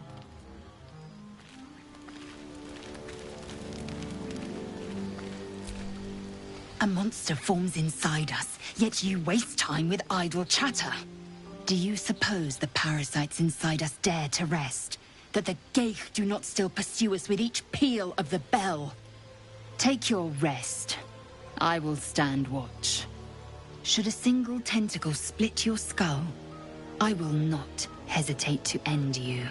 A monster forms inside us, yet you waste time with idle chatter. Do you suppose the parasites inside us dare to rest? That the Geich do not still pursue us with each peal of the bell? Take your rest. I will stand watch. Should a single tentacle split your skull, I will not hesitate to end you.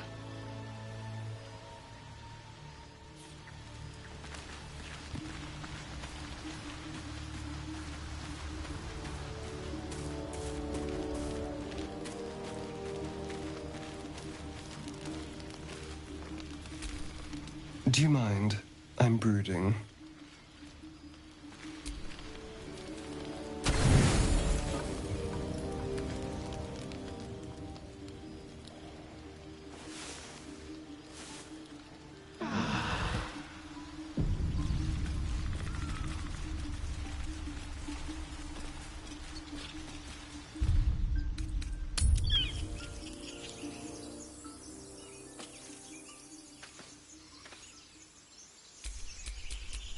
Do you mind? I'm brooding.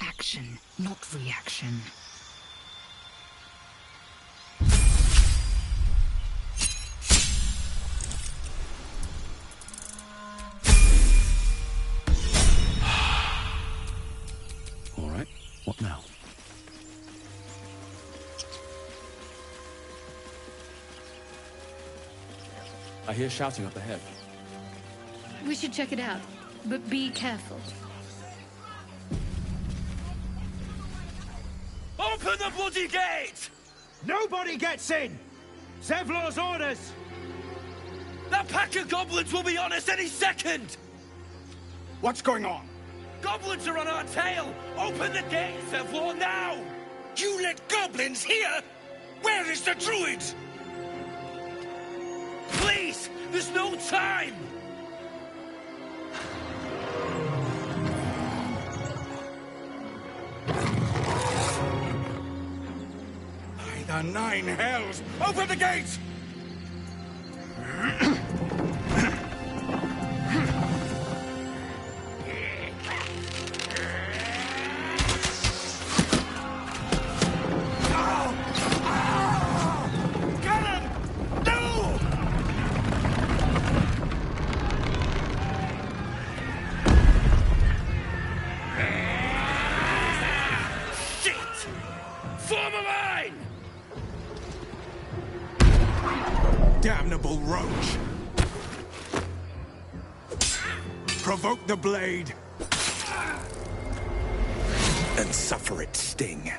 Action, not reaction. All right, what now? I hear shouting up ahead. We should check it out, but be careful. Open the bloody gate! Nobody gets in! Zevlor's orders! That pack of goblins will be on us any second! What's going on? Goblins are on our tail! Open the gate, Zevlor, now! You let goblins here? Where is the druid? Please! There's no time! By the nine hells! Open the gate! Damnable roach! Provoke the blade and suffer its sting.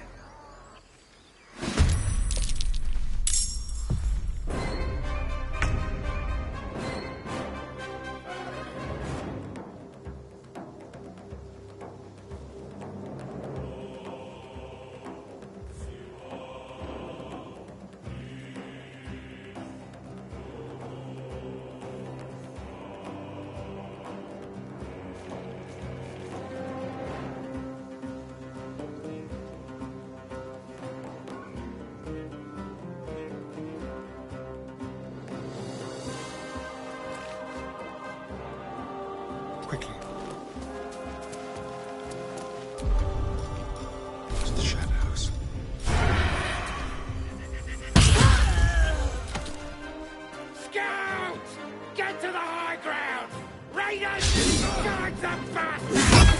the bastard!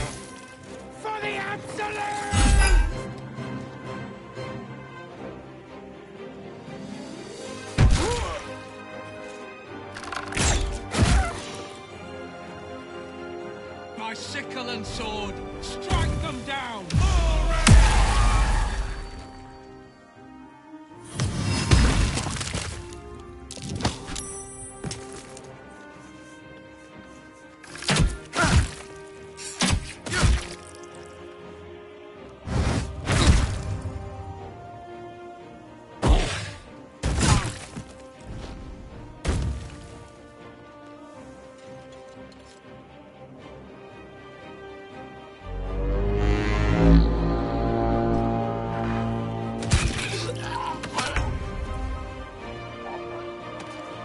For the absolute! My sickle and sword, strike them down!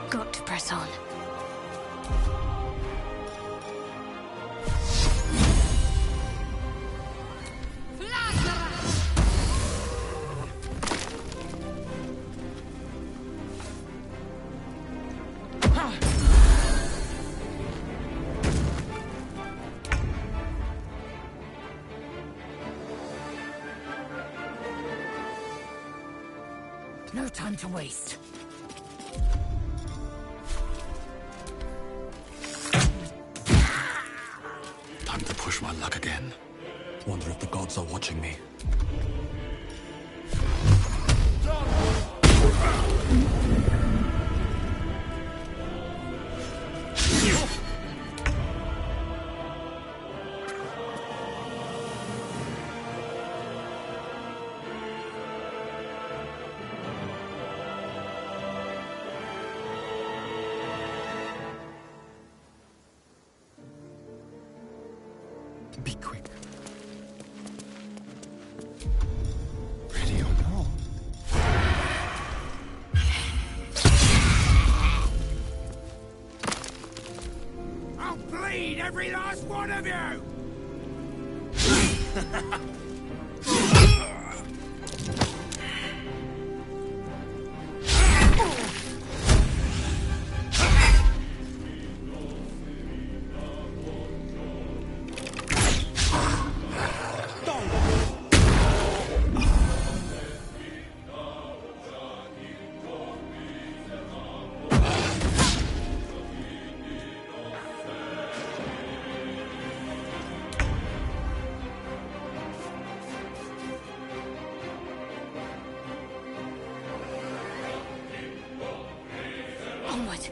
Got to press on. No time to waste. Time to push my luck again. Wonder if the gods are watching me. Be quick. Ready or not? I'll bleed every last one of you! Onward.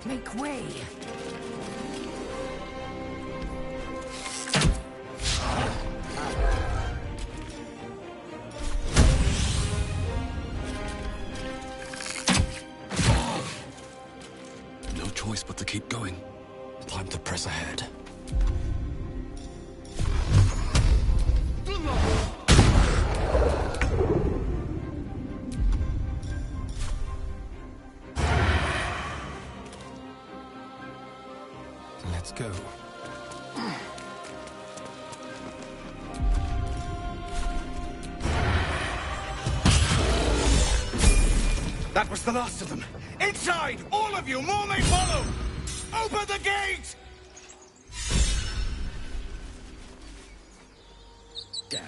Make way. No choice but to keep going. Time to press ahead. Let's go. That was the last of them. Inside! All of you! More may follow! Open the gate! Damn.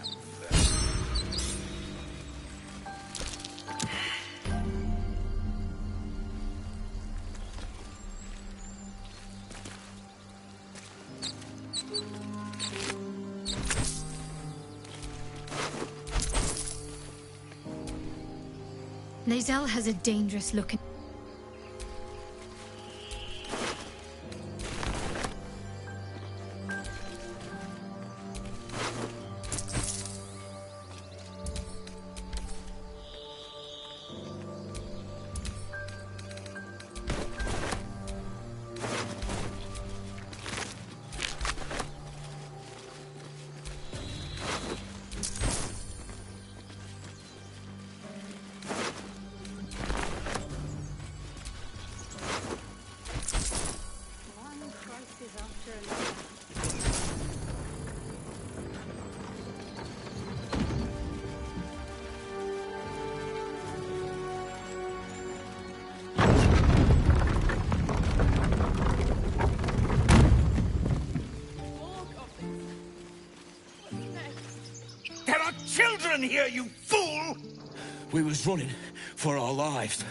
Lae'zel has a dangerous look. children here, you fool! We was running for our lives.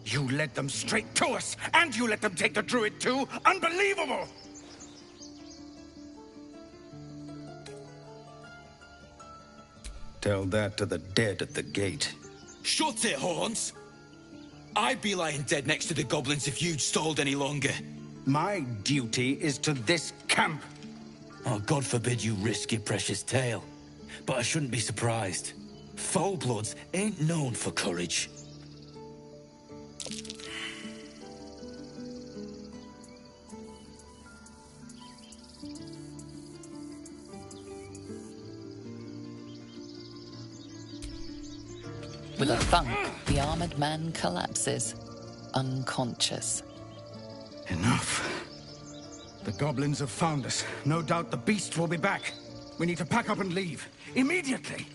You led them straight to us, and you let them take the druid too? Unbelievable! Tell that to the dead at the gate. Shut it, Horns! I'd be lying dead next to the goblins if you'd stalled any longer. My duty is to this camp. Oh, God forbid you risk your precious tail. But I shouldn't be surprised. Foulbloods ain't known for courage. With a thunk, the armored man collapses, unconscious. Enough. The goblins have found us. No doubt the beast will be back. We need to pack up and leave. Immediately!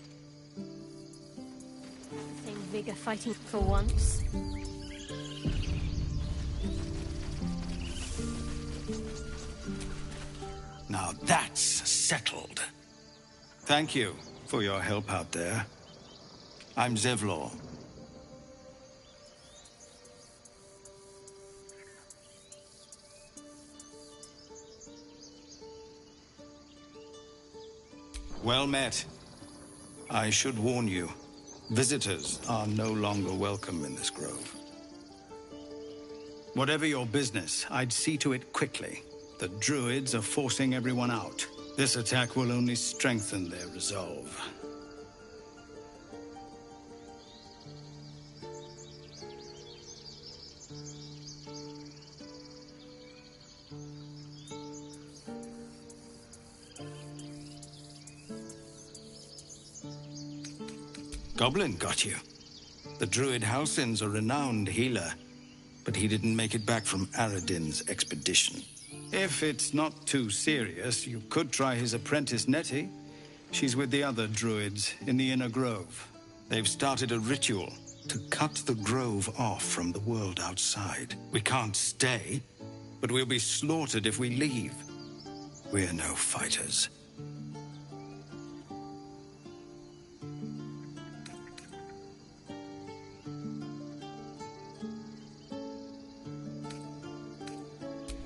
Same vigor fighting for once. Now that's settled. Thank you for your help out there. I'm Zevlor. Well met. I should warn you, visitors are no longer welcome in this grove. Whatever your business, I'd see to it quickly. The druids are forcing everyone out. This attack will only strengthen their resolve. Goblin got you. The druid Halsin's a renowned healer, but he didn't make it back from Aradin's expedition. If it's not too serious, you could try his apprentice Nettie. She's with the other druids in the inner grove. They've started a ritual to cut the grove off from the world outside. We can't stay, but we'll be slaughtered if we leave. We're no fighters.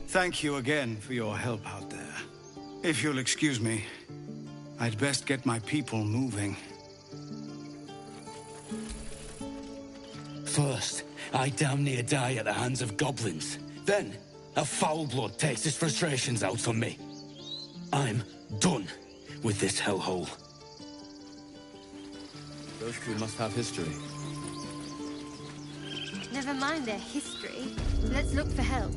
Thank you again for your help out there. If you'll excuse me, I'd best get my people moving. First, I damn near die at the hands of goblins. Then, a foulblood takes his frustrations out on me. I'm done with this hellhole. Those two must have history. Never mind their history. Let's look for help.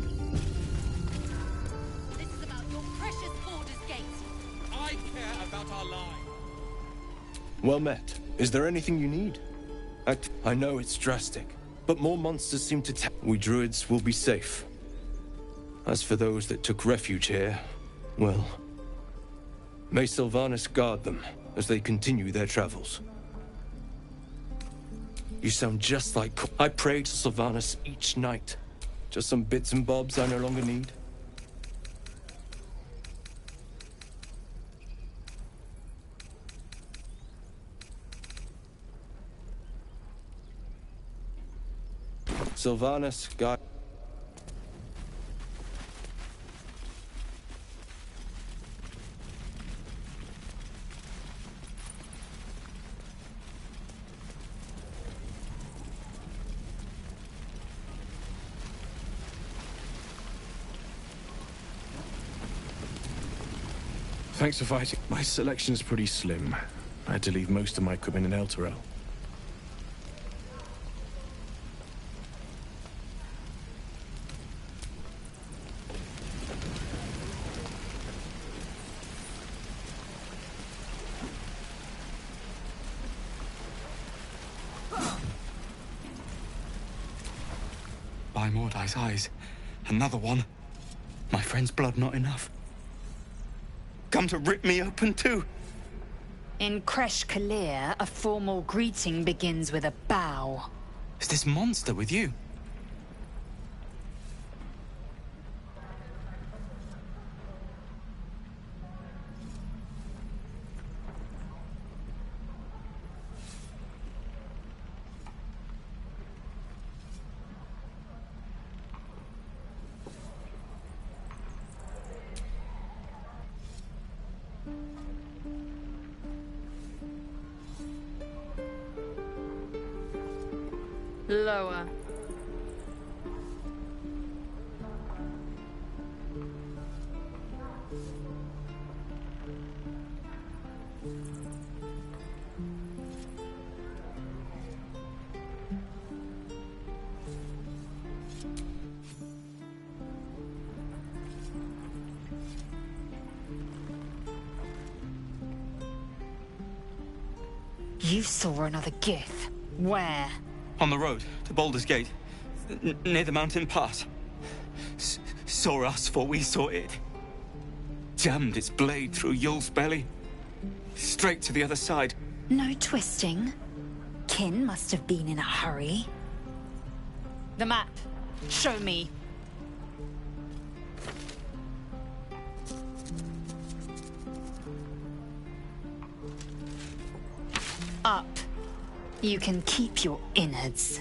This is about your precious Baldur's Gate. I care about our lives. Well met. Is there anything you need? I know it's drastic, but more monsters seem to we druids will be safe. As for those that took refuge here, well, may Sylvanas guard them as they continue their travels. You sound just like... I pray to Sylvanas each night. Just some bits and bobs I no longer need. Sylvanas, guide... Thanks for fighting. My selection's pretty slim. I had to leave most of my equipment in Elturel. By Mordai's eyes, another one. My friend's blood not enough. Come to rip me open too. In Kresh Kalir, a formal greeting begins with a bow. Is this monster with you? Lower. You saw another Gith. Where? On the road to Baldur's Gate, near the mountain pass. Saw us before we saw it. Jammed its blade through Yul's belly. Straight to the other side. No twisting. Kin must have been in a hurry. The map. Show me. Up. You can keep your innards.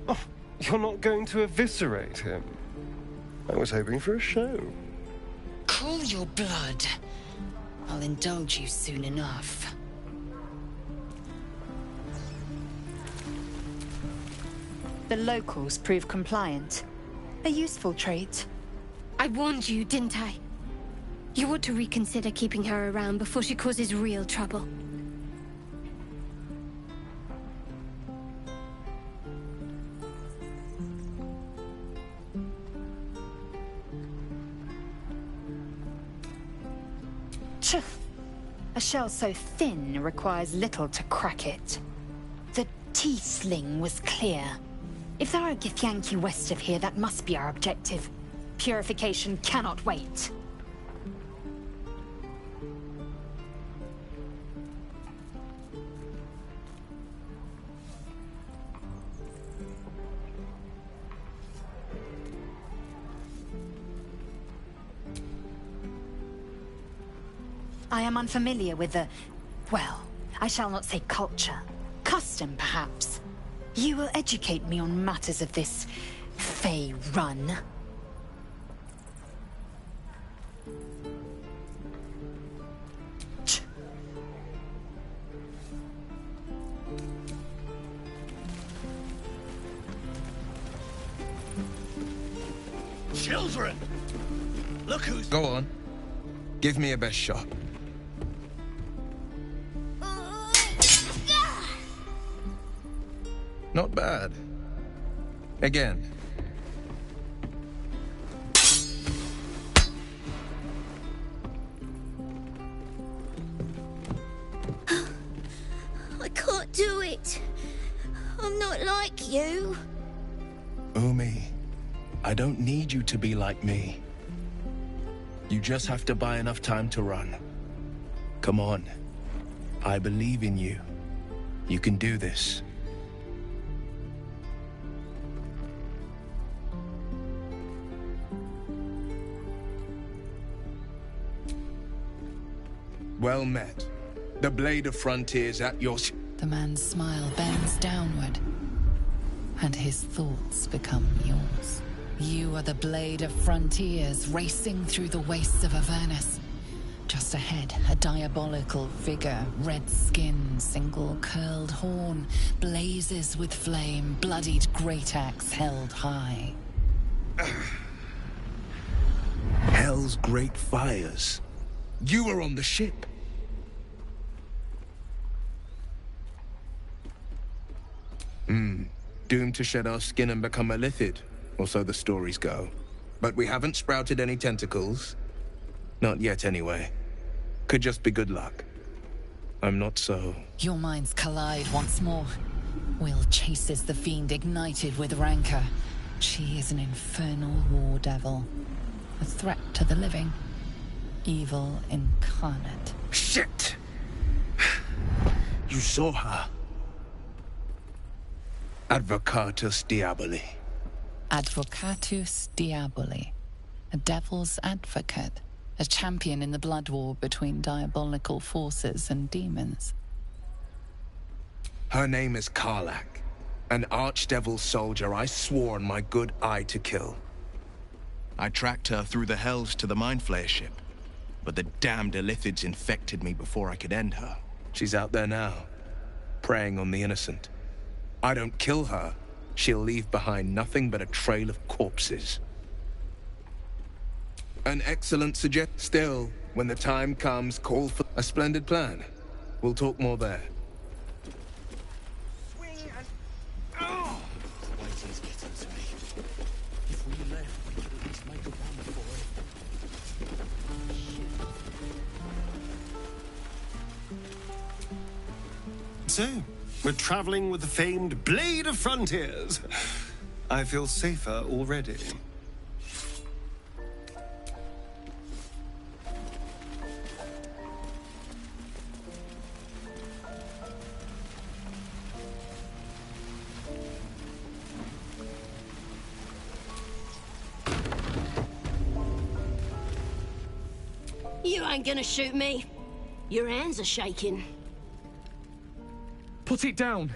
Oh, you're not going to eviscerate him? I was hoping for a show. Cool your blood. I'll indulge you soon enough. The locals prove compliant. A useful trait. I warned you, didn't I? You ought to reconsider keeping her around before she causes real trouble. Tch! A shell so thin requires little to crack it. The teeth sling was clear. If there are Githyanki west of here, that must be our objective. Purification cannot wait. I am unfamiliar with the... well, I shall not say culture. Custom, perhaps. You will educate me on matters of this... Fey run. Children! Look who's... Go on. Give me a best shot. Not bad. Again. I can't do it. I'm not like you. Umi, I don't need you to be like me. You just have to buy enough time to run. Come on. I believe in you. You can do this. Well met. The blade of frontiers at your... The man's smile bends downward, and his thoughts become yours. You are the blade of frontiers racing through the wastes of Avernus. Just ahead, a diabolical figure, red skin, single curled horn, blazes with flame, bloodied great axe held high. Hell's great fires. You were on the ship. Doomed to shed our skin and become a lithid, or so the stories go. But we haven't sprouted any tentacles. Not yet, anyway. Could just be good luck. I'm not so... Your minds collide once more. Will chases the fiend ignited with rancor. She is an infernal war devil. A threat to the living. Evil incarnate. Shit! You saw her. Advocatus Diaboli. Advocatus Diaboli. A devil's advocate. A champion in the blood war between diabolical forces and demons. Her name is Karlach. An archdevil soldier I swore on my good eye to kill. I tracked her through the hells to the Mind Flayer ship, but the damned Illithids infected me before I could end her. She's out there now, preying on the innocent. I don't kill her, she'll leave behind nothing but a trail of corpses. An excellent suggestion. Still, when the time comes, call for a splendid plan. We'll talk more there. Waiting's getting to me. If we left, we could at least make a run for it. So, we're traveling with the famed Blade of Frontiers. I feel safer already. You ain't gonna shoot me. Your hands are shaking. Put it down.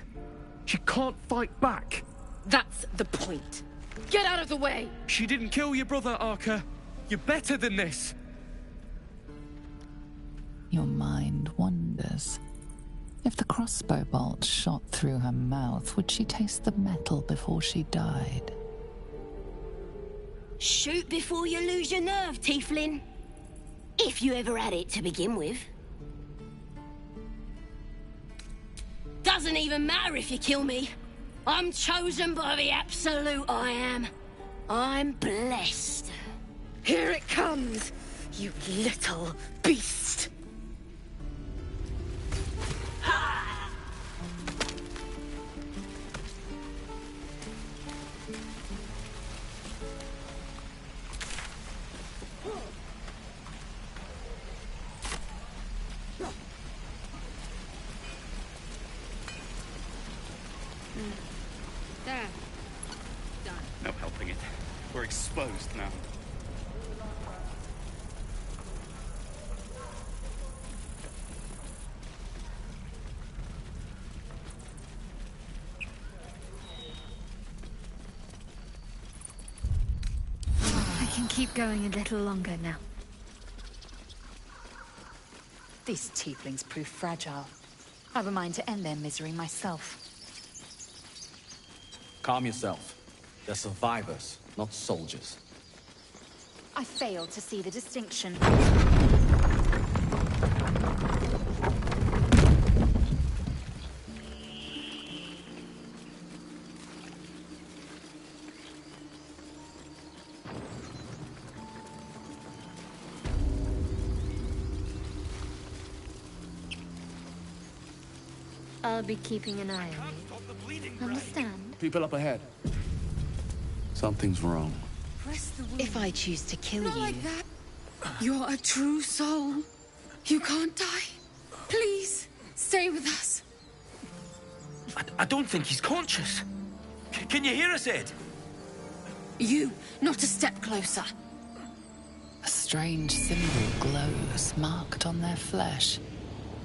She can't fight back. That's the point. Get out of the way! She didn't kill your brother, Arca. You're better than this. Your mind wanders. If the crossbow bolt shot through her mouth, would she taste the metal before she died? Shoot before you lose your nerve, Tiefling. If you ever had it to begin with. Doesn't even matter if you kill me. I'm chosen by the Absolute, I am. I'm blessed. Here it comes, you little beast. There. Done. No helping it. We're exposed now. I can keep going a little longer now. These tieflings prove fragile. I've a mind to end their misery myself. Calm yourself. They're survivors, not soldiers. I failed to see the distinction. I'll be keeping an eye on you. Understand? People up ahead. Something's wrong. If I choose to kill you... Like that. You're a true soul. You can't die. Please, stay with us. I don't think he's conscious. Can you hear us, Ed? You, not a step closer. A strange symbol glows, marked on their flesh,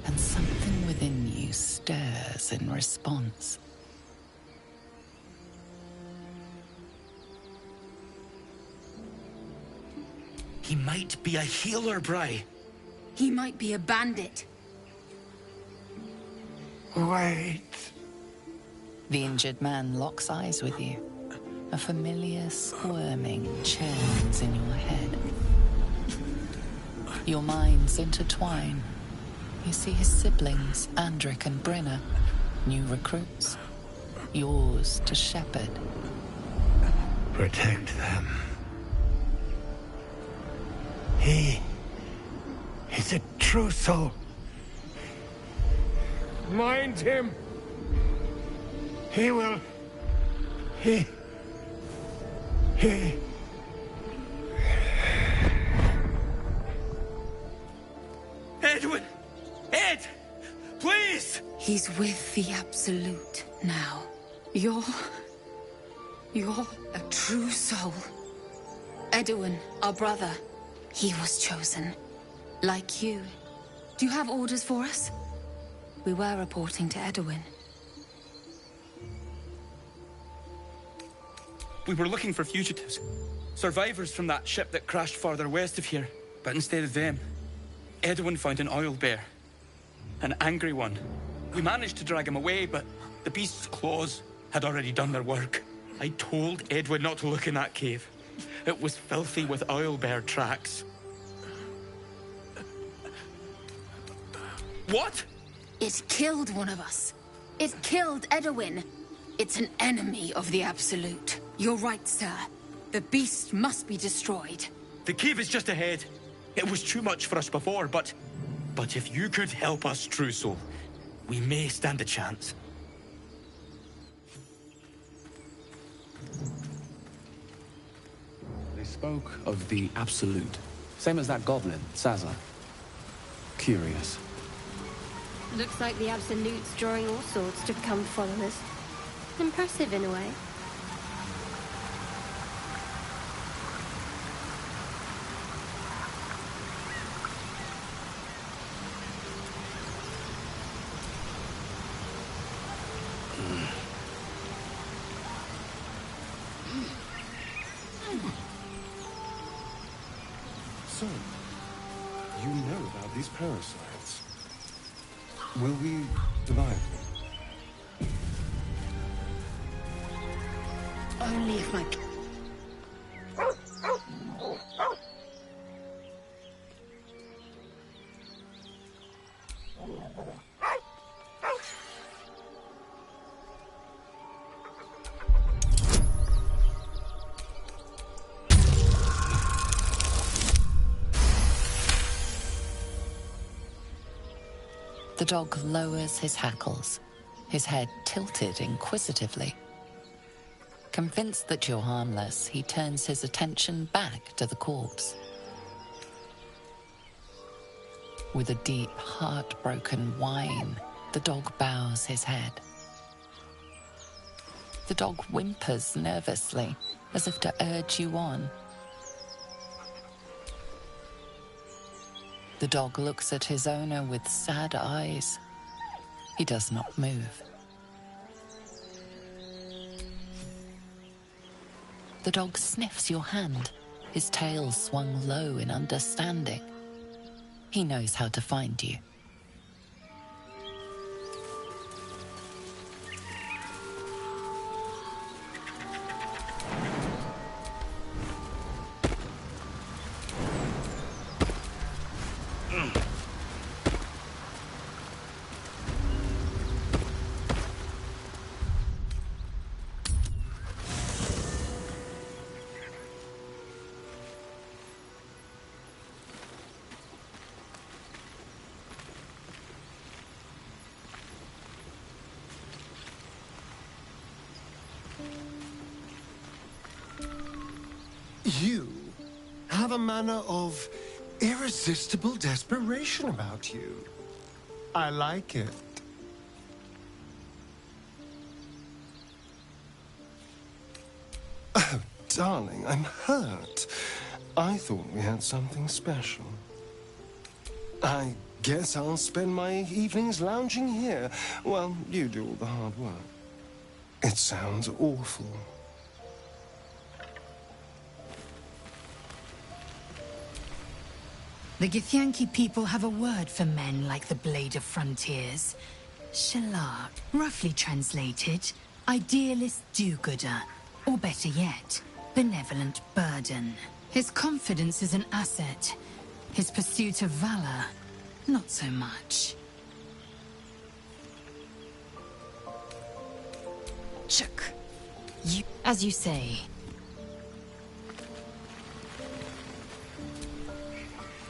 and something within you stirs in response. He might be a healer, Bry. He might be a bandit. Wait. The injured man locks eyes with you. A familiar squirming churns in your head. Your minds intertwine. You see his siblings, Andric and Brenna, new recruits. Yours to shepherd. Protect them. He's a true soul. Mind him. He will... Edwin! Ed! Please! He's with the Absolute now. You're a true soul. Edwin, our brother, he was chosen. Like you. Do you have orders for us? We were reporting to Edwin. We were looking for fugitives. Survivors from that ship that crashed farther west of here. But instead of them, Edwin found an oil bear. An angry one. We managed to drag him away, but the beast's claws had already done their work. I told Edward not to look in that cave. It was filthy with owlbear tracks. What? It killed one of us. It killed Edwin. It's an enemy of the Absolute. You're right, sir. The beast must be destroyed. The cave is just ahead. It was too much for us before, but if you could help us, True Soul, we may stand a chance. They spoke of the Absolute. Same as that goblin, Sazza. Curious. Looks like the Absolute's drawing all sorts to become followers. Impressive in a way. So, you know about these parasites. Will we survive? Only if my... The dog lowers his hackles, his head tilted inquisitively. Convinced that you're harmless, he turns his attention back to the corpse. With a deep, heartbroken whine, the dog bows his head. The dog whimpers nervously, as if to urge you on. The dog looks at his owner with sad eyes. He does not move. The dog sniffs your hand, his tail swung low in understanding. He knows how to find you. You have a manner of irresistible desperation about you. I like it. Oh, darling, I'm hurt. I thought we had something special. I guess I'll spend my evenings lounging here while you do all the hard work. It sounds awful. The Githyanki people have a word for men like the Blade of Frontiers. Shalak, roughly translated, idealist do-gooder, or better yet, benevolent burden. His confidence is an asset. His pursuit of valor, not so much. Chuk. You, as you say.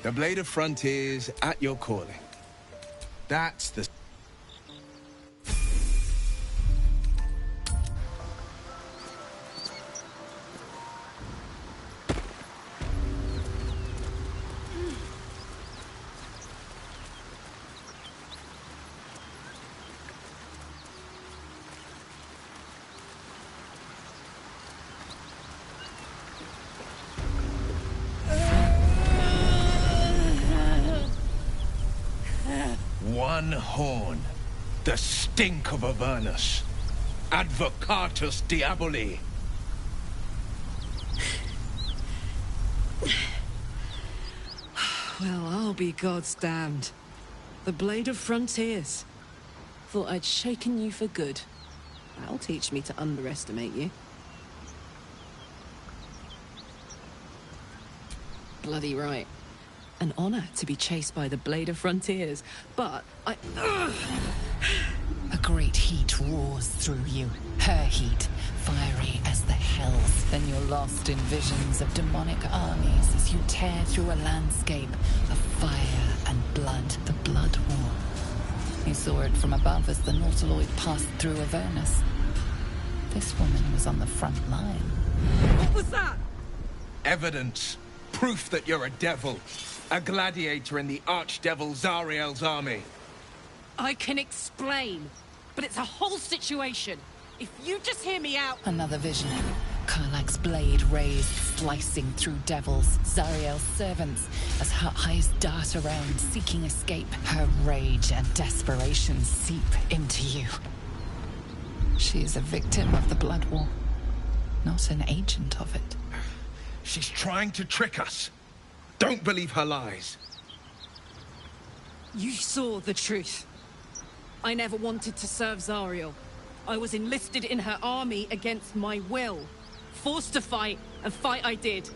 The Blade of Frontiers at your calling. That's the... One horn. The stink of Avernus. Advocatus Diaboli. Well, I'll be God's damned. The Blade of Frontiers. Thought I'd shaken you for good. That'll teach me to underestimate you. Bloody right. An honor to be chased by the Blade of Frontiers, but I... A great heat roars through you. Her heat, fiery as the hells. Then you're lost in visions of demonic armies as you tear through a landscape of fire and blood, the Blood War. You saw it from above as the Nautiloid passed through Avernus. This woman was on the front line. What was that? Evidence. Proof that you're a devil. A gladiator in the archdevil Zariel's army. I can explain, but it's a whole situation. If you just hear me out... Another vision. Karlach's blade raised, slicing through devils, Zariel's servants, as her eyes dart around, seeking escape. Her rage and desperation seep into you. She is a victim of the Blood War, not an agent of it. She's trying to trick us. Don't believe her lies. You saw the truth. I never wanted to serve Zariel. I was enlisted in her army against my will. Forced to fight, and fight I did.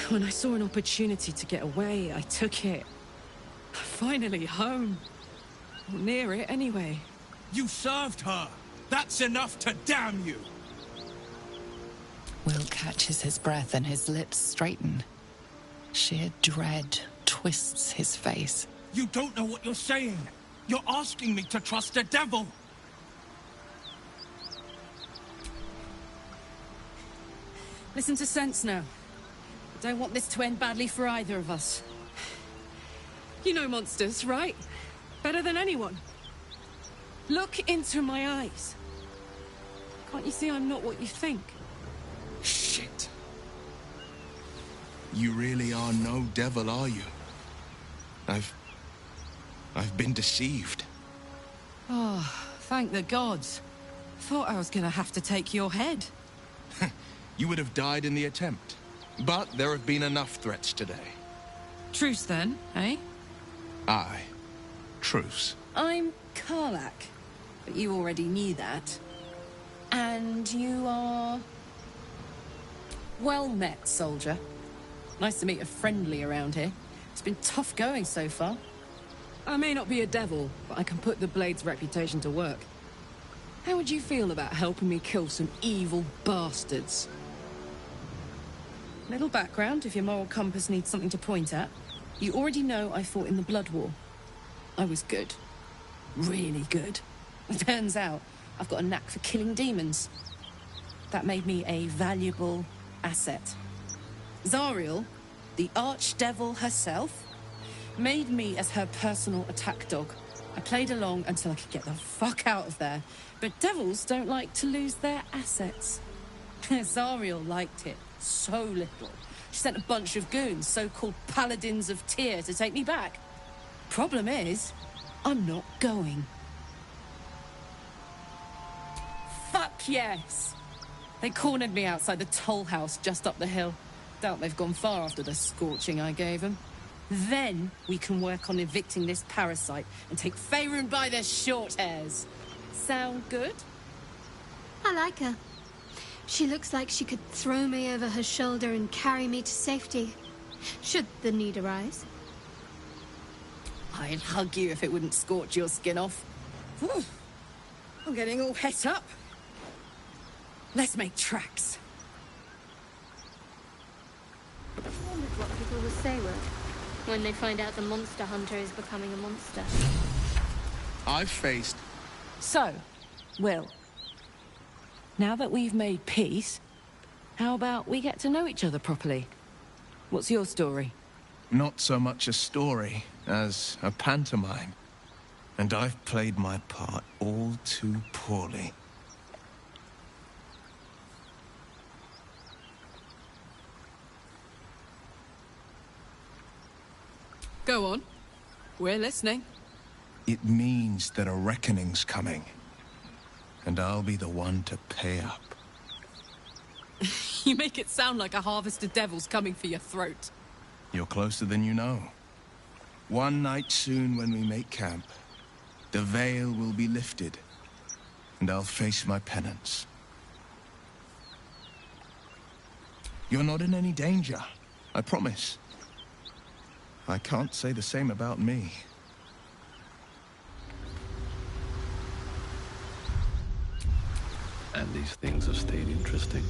When I saw an opportunity to get away, I took it. Finally home. Or near it, anyway. You served her. That's enough to damn you. Will catches his breath and his lips straighten. Sheer dread twists his face. You don't know what you're saying. You're asking me to trust a devil. Listen to sense now. I don't want this to end badly for either of us. You know monsters, right? Better than anyone. Look into my eyes. Can't you see I'm not what you think? Shit. You really are no devil, are you? I've been deceived. Oh, thank the gods. Thought I was gonna have to take your head. You would have died in the attempt. But there have been enough threats today. Truce then, eh? Aye. Truce. I'm Karlach, but you already knew that. And you are... Well met, soldier. Nice to meet a friendly around here. It's been tough going so far. I may not be a devil, but I can put the Blade's reputation to work. How would you feel about helping me kill some evil bastards? Little background, if your moral compass needs something to point at. You already know I fought in the Blood War. I was good. Really good. It turns out I've got a knack for killing demons. That made me a valuable asset. Zariel, the archdevil herself, made me as her personal attack dog. I played along until I could get the fuck out of there. But devils don't like to lose their assets. Zariel liked it so little. She sent a bunch of goons, so-called paladins of Tyr, to take me back. Problem is, I'm not going. Fuck yes! They cornered me outside the toll house just up the hill. Doubt they've gone far after the scorching I gave them. Then we can work on evicting this parasite and take Faerun by the short hairs. Sound good? I like her. She looks like she could throw me over her shoulder and carry me to safety, should the need arise. I'd hug you if it wouldn't scorch your skin off. Whew. I'm getting all het up. Let's make tracks. I wondered what people will say when they find out the monster hunter is becoming a monster. I've faced... So, Will, now that we've made peace, how about we get to know each other properly? What's your story? Not so much a story as a pantomime. And I've played my part all too poorly. Go on. We're listening. It means that a reckoning's coming. And I'll be the one to pay up. You make it sound like a harvest of devils coming for your throat. You're closer than you know. One night soon when we make camp, The veil will be lifted, and I'll face my penance. You're not in any danger, I promise. I can't say the same about me. And these things have stayed interesting.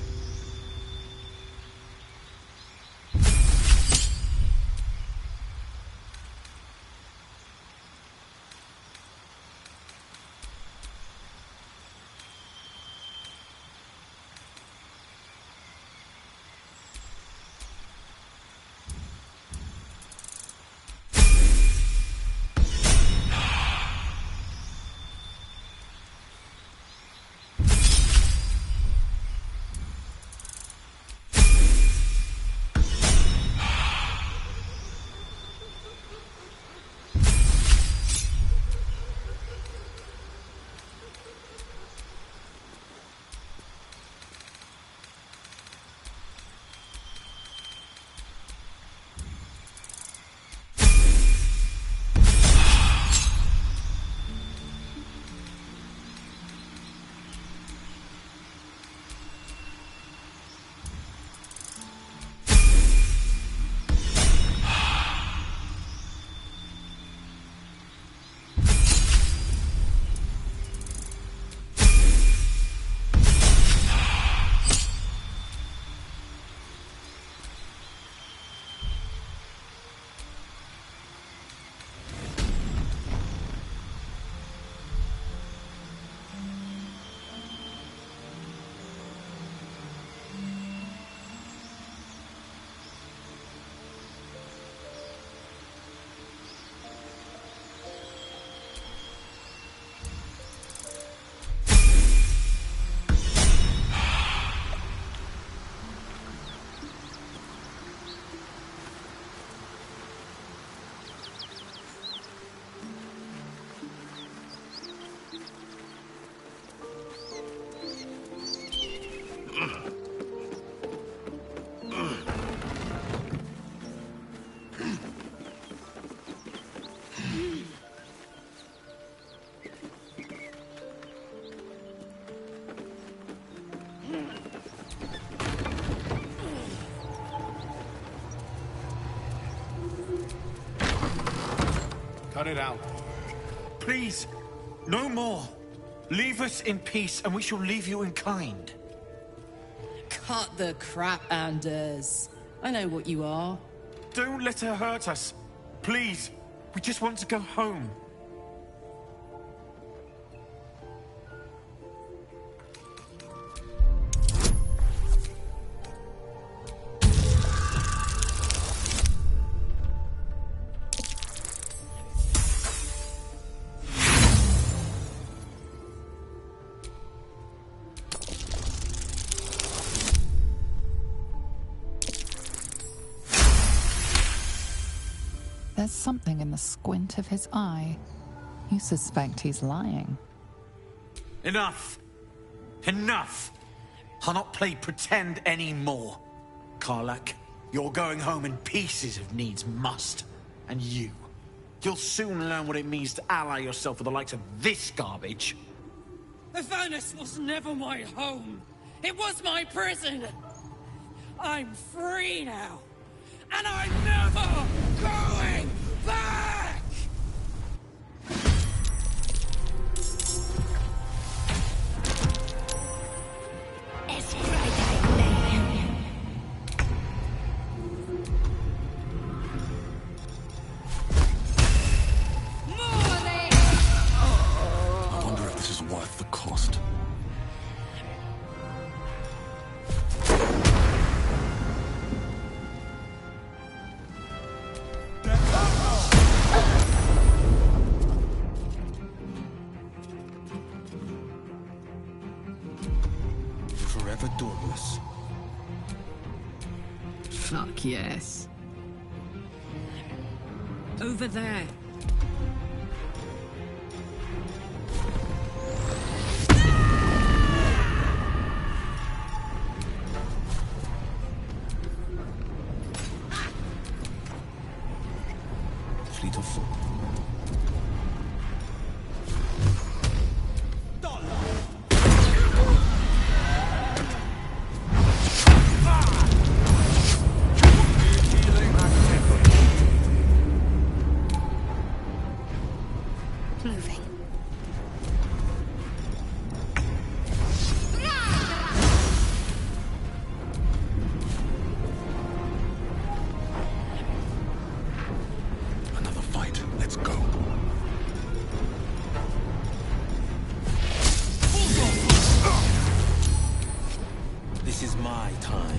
Cut it out. Please, no more. Leave us in peace, and we shall leave you in kind. Cut the crap, Anders. I know what you are. Don't let her hurt us. Please, we just want to go home. There's something in the squint of his eye. You suspect he's lying. Enough! Enough! I'll not play pretend anymore. Karlach, you're going home in pieces if needs must. And you'll soon learn what it means to ally yourself with the likes of this garbage. Avernus was never my home. It was my prison. I'm free now. And I'm never going back! It's Friday. I wonder if this is worth the cost. Forever dauntless. Fuck yes. Over there. Fleet of foot. my time.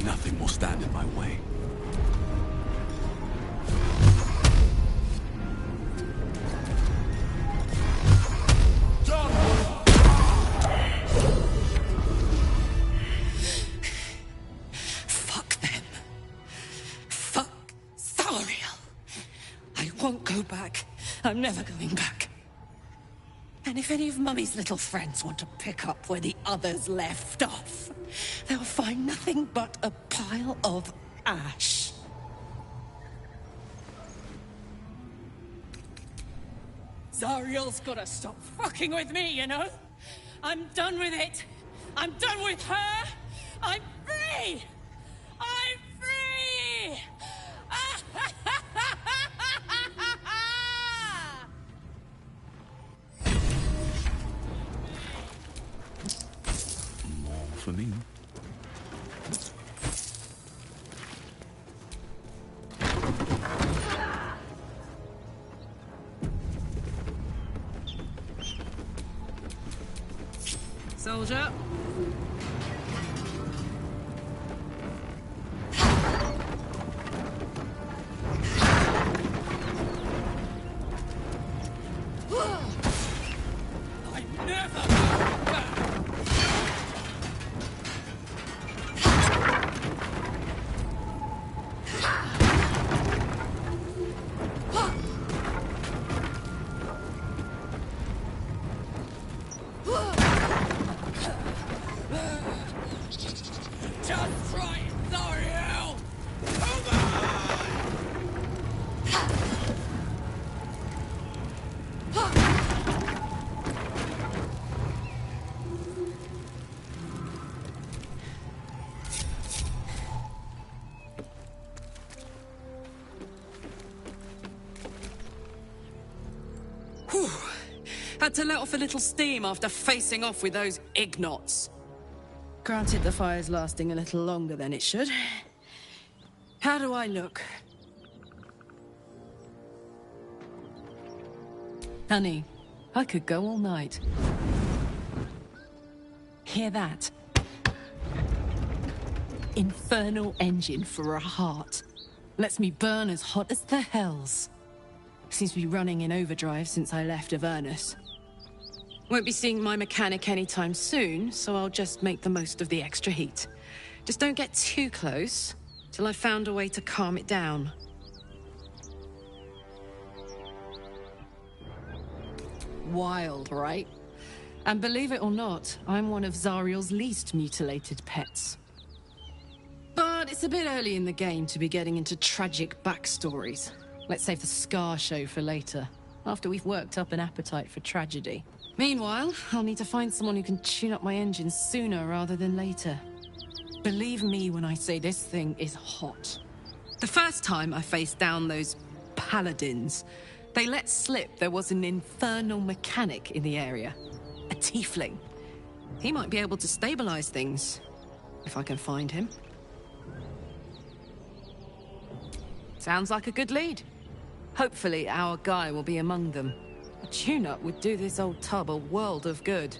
Nothing will stand in my way. Fuck them. Fuck Zariel. I won't go back. I'm never going back. And if any of Mummy's little friends want to pick up where the others left off, they'll find nothing but a pile of ash. Zariel's gotta stop fucking with me, you know? I'm done with it. I'm done with her. I'm free! I'm free! More for me. Soldier. I never go back. Just try it, Zariel! Come Whew. Had to let off a little steam after facing off with those ignots. Granted, the fire's lasting a little longer than it should. How do I look? Honey, I could go all night. Hear that? Infernal engine for a heart. Lets me burn as hot as the hells. Seems to be running in overdrive since I left Avernus. Won't be seeing my mechanic anytime soon, so I'll just make the most of the extra heat. Just don't get too close, till I've found a way to calm it down. Wild, right? And believe it or not, I'm one of Zariel's least mutilated pets. But it's a bit early in the game to be getting into tragic backstories. Let's save the scar show for later, after we've worked up an appetite for tragedy. Meanwhile, I'll need to find someone who can tune up my engine sooner rather than later. Believe me when I say this thing is hot. The first time I faced down those paladins, they let slip there was an infernal mechanic in the area. A tiefling. He might be able to stabilize things, if I can find him. Sounds like a good lead. Hopefully our guy will be among them. A tune-up would do this old tub a world of good.